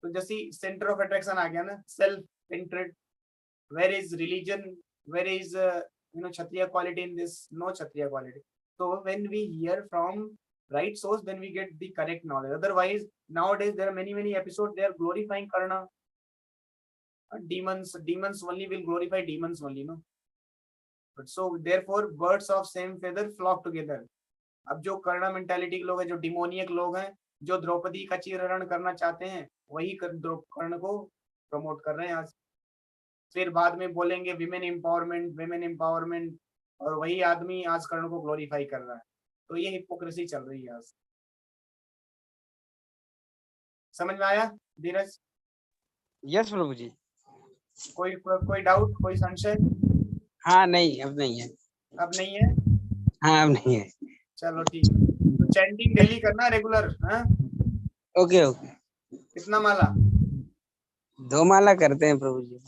तो जैसे सेंटर ऑफ अट्रैक्शन आ गया ना, self interest. Where is religion, where is kshatriya quality in this? No kshatriya quality. So when we hear from right source, then we get the correct knowledge. Otherwise, nowadays there are many episodes they are glorifying Karna. Demons only will glorify demons only, no. But so therefore birds of same feather flock together. अब जो कर्णा mentality के लोग हैं, जो demoniac लोग हैं, जो द्रौपदी का चीरहरण करना चाहते हैं, वही कर्ण को प्रमोट कर रहे हैं आज. फिर बाद में बोलेंगे विमेन एम्पावरमेंट, और वही आदमी आज कर्ण को ग्लोरीफाई कर रहा है. तो ये हिपोक्रेसी चल रही है आज. समझ में आया धीरज? यस प्रभु जी। कोई डाउट, कोई संशय? हाँ नहीं, अब नहीं है। अब नहीं है? हाँ अब नहीं है। चलो ठीक है, तो चैंटिंग डेली करना रेगुलर। हाँ, ओके ओके। कितना माला? 2 माला करते हैं प्रभु जी।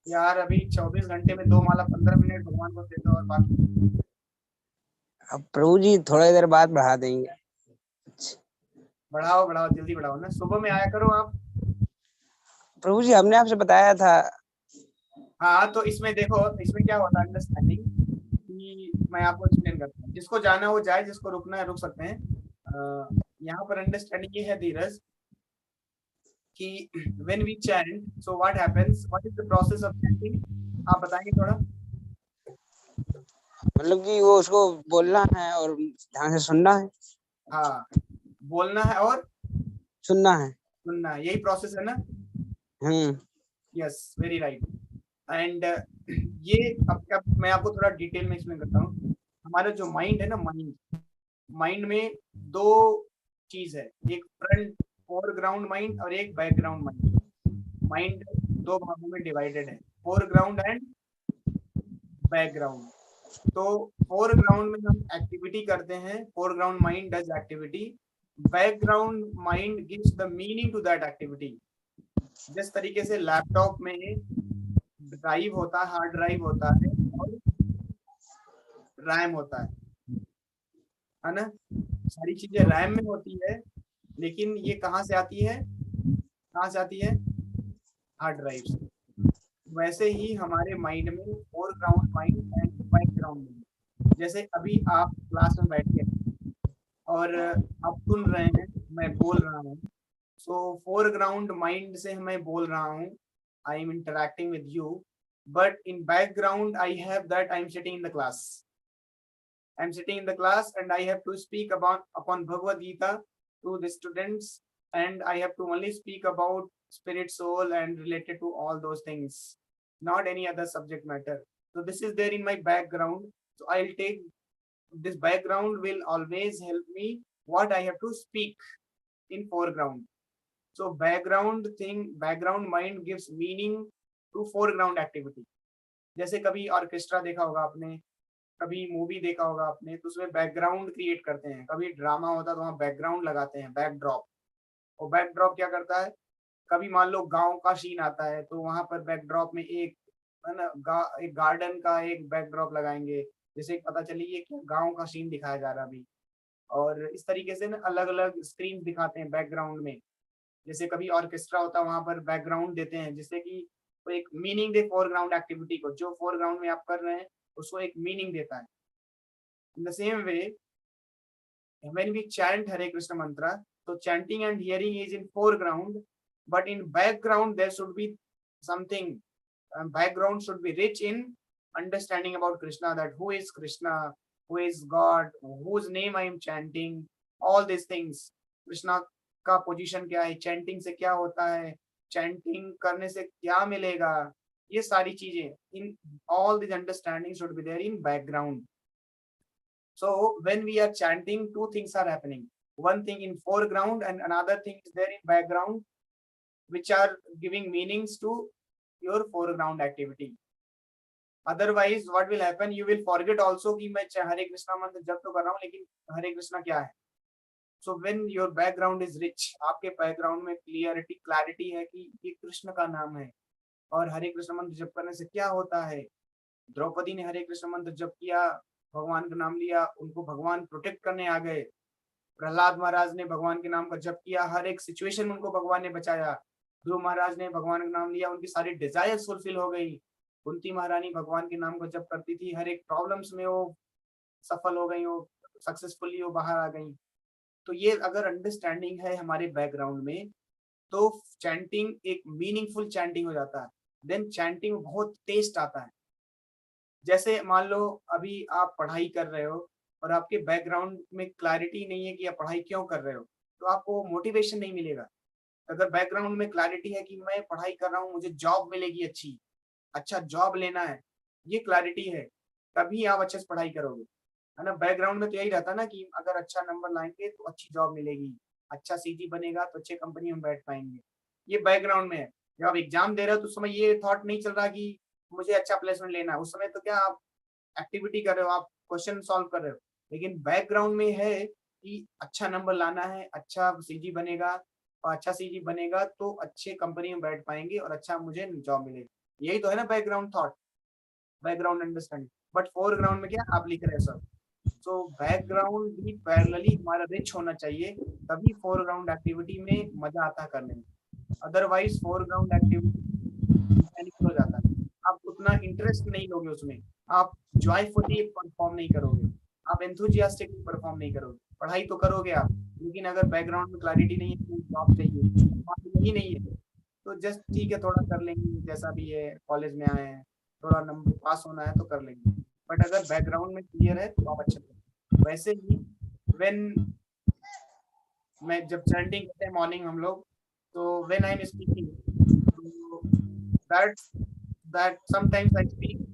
यार अभी 24 घंटे में 2 माला 15 मिनट भगवान को दे दो, और बाकी अब प्रभु जी थोड़ी देर बाद बढ़ा देंगे। बढ़ाओ बढ़ाओ, जल्दी बढ़ाओ ना, सुबह में आया करो आप। प्रभु जी हमने आपसे बताया था। हाँ, तो इसमें देखो, इसमें क्या होता है अंडरस्टैंडिंग, कि मैं आपको एक्सप्लेन करता हूँ। जिसको जाना वो जाए, जिसको रुकना है रुक सकते हैं। यहाँ पर अंडरस्टैंडिंग ये है धीरज, कि when we chant, so what happens, what is the process of chanting? आप बताएंगे थोड़ा। मतलब कि वो उसको बोलना है और ध्यान से सुनना है। हाँ, बोलना है और सुनना है। सुनना है, यही प्रोसेस है ना? Yes, very right. एंड ये अब मैं आपको थोड़ा डिटेल में एक्सप्लेन करता हूँ। हमारा जो माइंड है ना, माइंड में 2 चीज है, एक फ्रंट फोरग्राउंड माइंड और एक बैकग्राउंड माइंड। माइंड 2 भागों में डिवाइडेड है, फोरग्राउंड एंड बैकग्राउंड। तो फोरग्राउंड में हम एक्टिविटी करते हैं, foreground mind does activity, background mind gives the meaning to that activity. जिस तरीके से लैपटॉप में ड्राइव होता है, हार्ड ड्राइव होता है और रैम होता है ना? सारी चीजें रैम में होती है, लेकिन ये कहाँ से आती है? कहाँ से आती है? हार्ड ड्राइव से। वैसे ही हमारे माइंड में foreground mind and background mind. जैसे अभी आप क्लास में बैठे हैं और आप सुन रहे हैं, मैं बोल रहा हूँ, सो फोरग्राउंड माइंड से मैं बोल रहा हूँ, I am interacting with you, but in background I have that I'm sitting in the class. I'm sitting in the class and I have to speak upon Bhagavad Gita to the students, and I have to only speak about spirit, soul, and related to all those things, not any other subject matter. So this is there in my background. So I'll take this background will always help me what I have to speak in foreground. So background mind gives meaning to foreground activity. जैसे कभी orchestra देखा होगा आपने, कभी movie देखा होगा आपने, तो उसमें बैकग्राउंड क्रिएट करते हैं। कभी ड्रामा होता है तो वहाँ बैकग्राउंड लगाते हैं, बैकड्रॉप। और बैकड्रॉप क्या करता है, कभी मान लो गांव का सीन आता है तो वहां पर बैकड्रॉप में एक है ना, एक गार्डन का एक बैकड्रॉप लगाएंगे, जैसे पता चली ये गांव का सीन दिखाया जा रहा अभी। और इस तरीके से ना अलग अलग स्क्रीन दिखाते हैं बैकग्राउंड में। जैसे कभी ऑर्केस्ट्रा होता है वहां पर बैकग्राउंड देते हैं, जिससे कि वो एक मीनिंग दे फोरग्राउंड एक्टिविटी को, जो फोरग्राउंड में आप कर रहे हैं उसको एक मीनिंग देता है। In the same way when we chant Hare Krishna mantra, so chanting and hearing is in foreground, but in background there should be something, background should be rich in understanding about Krishna, that who is Krishna, who is God, whose name I am chanting, all these things, Krishna का position क्या है, chanting से क्या होता है, chanting करने से क्या मिलेगा, ये सारी चीजें, इन all these understanding should be there in background. So when we are chanting, 2 things are happening, one thing in foreground and another thing is there in background, which are giving meanings to your foreground activity. Otherwise what will happen, you will forget also कि मैं हरे कृष्णा मंत्र जप तो कर रहा हूँ, लेकिन हरे कृष्णा क्या है। So when your background is rich, आपके बैकग्राउंड में क्लैरिटी है कि ये कृष्ण का नाम है और हरे कृष्ण मंत्र जप करने से क्या होता है। द्रौपदी ने हरे कृष्ण मंत्र जप किया, भगवान का नाम लिया, उनको भगवान प्रोटेक्ट करने आ गए। प्रहलाद महाराज ने भगवान के नाम का जप किया, हर एक सिचुएशन में उनको भगवान ने बचाया। ध्रुव महाराज ने भगवान का नाम लिया, उनकी सारी डिजायर्स फुलफिल हो गई। कुंती महारानी भगवान के नाम का जप करती थी, हर एक प्रॉब्लम्स में वो सफल हो गई, वो सक्सेसफुली वो बाहर आ गई। तो ये अगर अंडरस्टैंडिंग है हमारे बैकग्राउंड में, तो चैंटिंग एक मीनिंगफुल चैंटिंग हो जाता है, देन चैंटिंग बहुत टेस्ट आता है। जैसे मान लो अभी आप पढ़ाई कर रहे हो और आपके बैकग्राउंड में क्लैरिटी नहीं है कि आप पढ़ाई क्यों कर रहे हो, तो आपको मोटिवेशन नहीं मिलेगा। अगर बैकग्राउंड में क्लैरिटी है कि मैं पढ़ाई कर रहा हूँ, मुझे जॉब मिलेगी, अच्छा जॉब लेना है, ये क्लैरिटी है, तभी आप अच्छे से पढ़ाई करोगे, है ना। बैकग्राउंड में तो यही रहता ना कि अगर अच्छा नंबर लाएंगे तो अच्छी जॉब मिलेगी, अच्छा सीजी बनेगा तो अच्छे कंपनी में बैठ पाएंगे, ये बैकग्राउंड में है। जब आप एग्जाम दे रहे हो तो उस समय ये थॉट नहीं चल रहा कि मुझे अच्छा प्लेसमेंट लेना है, उस समय तो क्या आप एक्टिविटी कर रहे हो, आप क्वेश्चन सॉल्व कर रहे हो, लेकिन बैकग्राउंड में है कि अच्छा नंबर लाना है, अच्छा सीजी बनेगा, और अच्छा सीजी बनेगा तो अच्छे कंपनी में बैठ पाएंगे और अच्छा मुझे जॉब मिलेगी। यही तो है ना background thought, background understanding. But foreground में क्या आप लिख रहे हैं सब। सो बैकग्राउंड भी पैरेलली हमारा रिच होना चाहिए, तभी फोरग्राउंड एक्टिविटी में मजा आता है करने में। अदरवाइज फोरग्राउंड एक्टिविटी मैकेनिकल हो जाता है, आप उतना इंटरेस्ट नहीं लोगे उसमें, आप जॉयफुली परफॉर्म नहीं करोगे, आप एंथुजियास्टिकली परफॉर्म नहीं करोगे। पढ़ाई तो करोगे आप, लेकिन अगर बैकग्राउंड में क्लैरिटी नहीं है, जॉब चाहिए, ही नहीं है, तो जस्ट ठीक है थोड़ा कर लेंगे, जैसा भी है कॉलेज में आए हैं, थोड़ा नंबर पास होना है तो कर लेंगे। बट अगर बैकग्राउंड में क्लियर है तो आप अच्छा करें। वैसे ही व्हेन मैं जब चैंटिंग करते हैं मॉर्निंग हम लोग, तो when I am speaking, that that sometimes I speak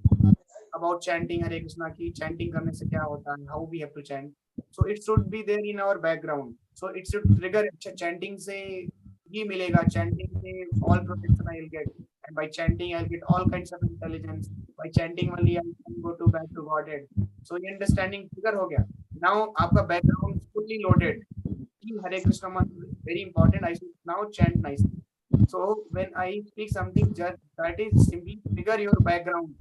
about chanting Hare Krishna की chanting करने से क्या होता है, how we have to chant, so it should be there in our background, so it should trigger। अच्छा chanting से ये मिलेगा, chanting से all protection I will get, and by chanting I'll get all kinds of intelligence, by chanting only I can go to back to Godhead। so ये understanding trigger हो गया। now आपका background fully loaded कि Hare Krishna mantra very important, I should now chant nicely। so when I speak something just that is simply trigger your background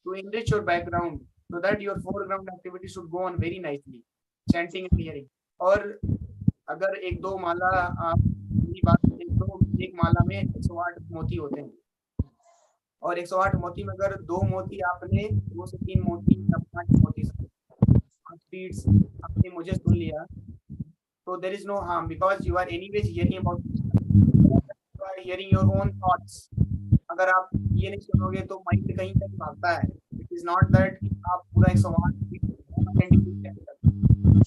to enrich your background, so that your foreground activity should go on very nicely, chanting and hearing। और अगर एक दो माला आप बात एक माला में 108 मोती होते हैं, और 108 मोती में अगर 2 मोती आपने 2 से 3 मोती 5 मोती स्पीड्स आपने मुझे सुन लिया, तो there is no harm, because you are anyways hearing about, you are hearing your own thoughts. अगर आप ये नहीं सुनोगे तो माइंड कहीं कहीं भागता है। इट इज नॉट दैट आप पूरा 108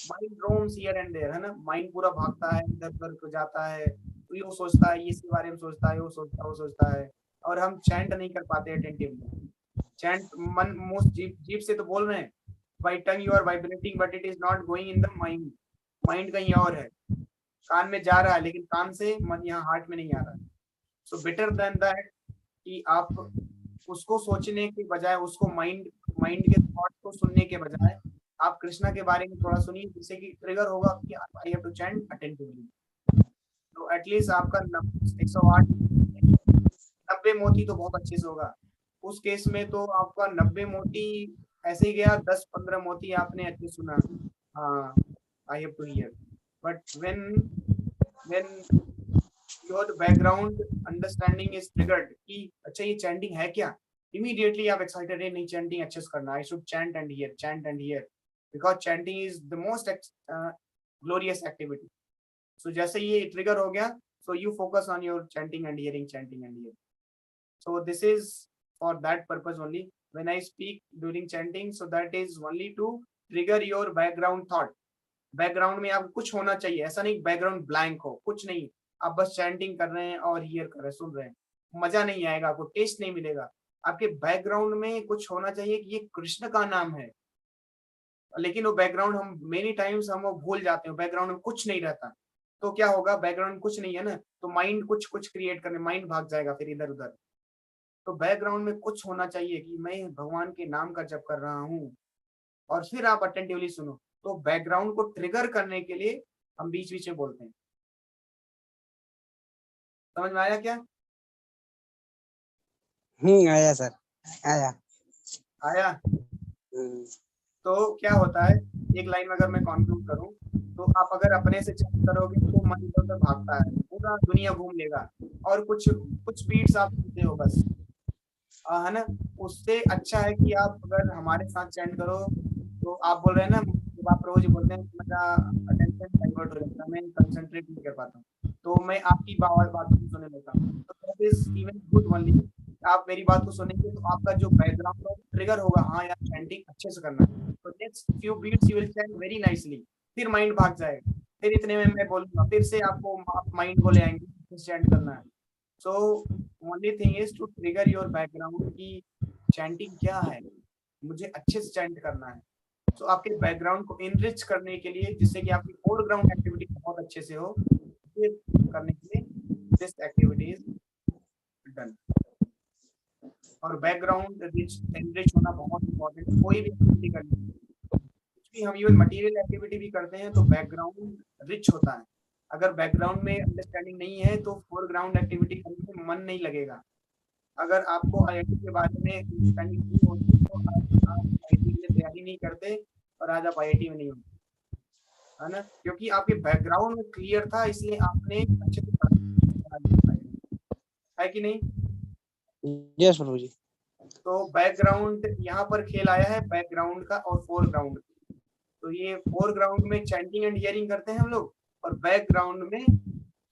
mind roams here and there, है ना, माइंड पूरा भागता है, इधर उधर को जाता है, तो ये सोचता है, इसके बारे में सोचता है, वो सोचता है, और हम चैंट नहीं कर पाते अटेंटिवली। चैंट मन मुंह जीभ से तो बोल रहे हैं, by tongue you are vibrating, but it is not going in the mind, mind कहीं और है, कान में जा रहा है लेकिन कान से मन यहाँ हार्ट में नहीं आ रहा। सो बेटर देन दैट कि आप उसको सोचने के बजाय, उसको माइंड के थॉट को सुनने के बजाय आप कृष्णा के बारे में थोड़ा सुनिए, जिससे कि ट्रिगर होगा कि I have to chant attentively. तो एटलीस्ट आपका 108 90 मोती तो बहुत अच्छे से होगा। उस केस में तो आपका 90 मोती ऐसे ही गया, 10-15 मोती आपने अच्छे सुना, हाँ I have to hear. But when your background understanding is triggered कि अच्छा ये चैंटिंग है क्या, इमीडिएटली आप एक्साइटेड है, नहीं चैंटिंग अच्छे से करना, I should chant and hear, because chanting is the most glorious activity. So जैसे ये ट्रिगर हो गया, so you focus on your chanting and hearing, so this is for that purpose only when I speak during chanting, so that is only to trigger your background thought। Background में आपको कुछ होना चाहिए, ऐसा नहीं background blank हो, कुछ नहीं, आप बस चैंटिंग कर रहे हैं और हियर कर रहे हैं, सुन रहे हैं, मजा नहीं आएगा, आपको टेस्ट नहीं मिलेगा। आपके बैकग्राउंड में कुछ होना चाहिए कि ये कृष्ण का नाम है, लेकिन वो बैकग्राउंड हम मेनी टाइम्स हम वो भूल जाते हैं, बैकग्राउंड में कुछ नहीं रहता, तो क्या होगा, बैकग्राउंड कुछ नहीं है ना, तो माइंड कुछ क्रिएट करने, माइंड भाग जाएगा फिर इधर उधर। तो बैकग्राउंड में कुछ होना चाहिए कि मैं भगवान के नाम का जप कर रहा हूँ, और फिर आप अटेंटिवली सुनो। तो बैकग्राउंड को ट्रिगर करने के लिए हम बीच बीच में बोलते हैं। समझ में आया क्या? आया सर, आया। तो क्या होता है, एक लाइन में अगर मैं कंक्लूड करूं, तो आप अगर अपने से चेक करोगे तो मन इधर उधर भागता है, पूरा दुनिया घूम लेगा, और कुछ स्पीड्स आप सुनते हो बस, है ना। उससे अच्छा है कि आप अगर हमारे साथ चैंट करो, तो आप बोल रहे हैं ना, जब आप रोज बोलते हैं मेरा अटेंशन डाइवर्ट हो जाता है, मैं कंसंट्रेट नहीं कर पाता हूँ, तो मैं आपकी बात को सुनने लगता हूँ, तो that is even good only. आप मेरी बात को सुनेंगे तो आपका जो बैकग्राउंड ट्रिगर होगा, हाँ यार चैंटिंग अच्छे से करना है, तो next few beats you will chant very nicely, फिर माइंड भाग जाएगा, फिर इतने में मैं बोलूंगा, फिर से आपको आप माइंड को ले आएंगे, चैंट करना है। So only thing is to trigger your background की चैंटिंग क्या है, मुझे अच्छे से चैंट करना है। सो आपके बैकग्राउंड को इनरिच करने के लिए, जिससे कि आपकी फोरग्राउंड एक्टिविटी बहुत अच्छे से हो, फिर करने के लिए दिस एक्टिविटी इज और बैकग्राउंड एनरिच होना बहुत इंपॉर्टेंट है। कोई भी एक्टिविटी करनी है, कुछ भी हम इवन मटेरियल एक्टिविटी भी करते हैं तो बैकग्राउंड रिच होता है। अगर बैकग्राउंड में अंडरस्टैंडिंग नहीं है तो फोरग्राउंड एक्टिविटी करने में मन नहीं लगेगा। अगर आपको आईआईटी के बारे में अंडरस्टैंडिंग नहीं होती तो आप आईआईटी के लिए तैयारी नहीं करते और आज आप आईआईटी में नहीं होते, है ना, क्योंकि आपके बैकग्राउंड में क्लियर था इसलिए आपने अच्छे से पढ़ा है कि नहीं। यस प्रभु जी। तो बैकग्राउंड यहाँ पर खेल आया है बैकग्राउंड का और फोरग्राउंड। तो ये फोरग्राउंड में चैंटिंग एंड हियरिंग करते हैं हम लोग और बैकग्राउंड में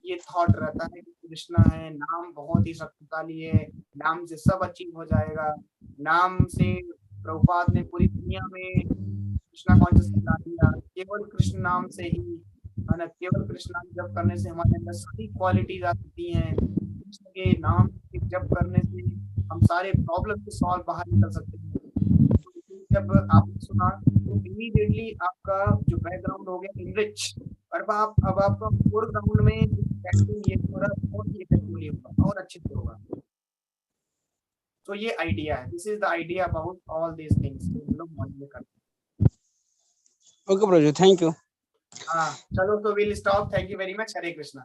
ये थॉट रहता है कि कृष्णा है, नाम बहुत ही शक्तिशाली है, नाम से सब अचीव हो जाएगा, नाम से प्रभुपाद ने पूरी दुनिया में कृष्णा कॉन्शियसनेस ला दिया, केवल कृष्ण नाम से ही, है ना, केवल कृष्ण नाम जप करने से हमारे अंदर सभी क्वालिटीज आ सकती हैं। कृष्ण के नाम के जप करने से हम सारे प्रॉब्लम से सॉल्व बाहर निकल सकते हैं। तो जब आपने सुना तो इमीडिएटली आपका जो बैकग्राउंड हो गया इनरिच, और अब आपका फोरग्राउंड में एक्टिंग ये हो रहा बहुत ही इफेक्टिवली होगा और अच्छे से होगा। तो ये आइडिया है, this is the idea about all these things हम लोग मन में करते हैं। Okay Prabhu ji, thank you. हाँ चलो, तो will stop. Thank you very much. Hare Krishna.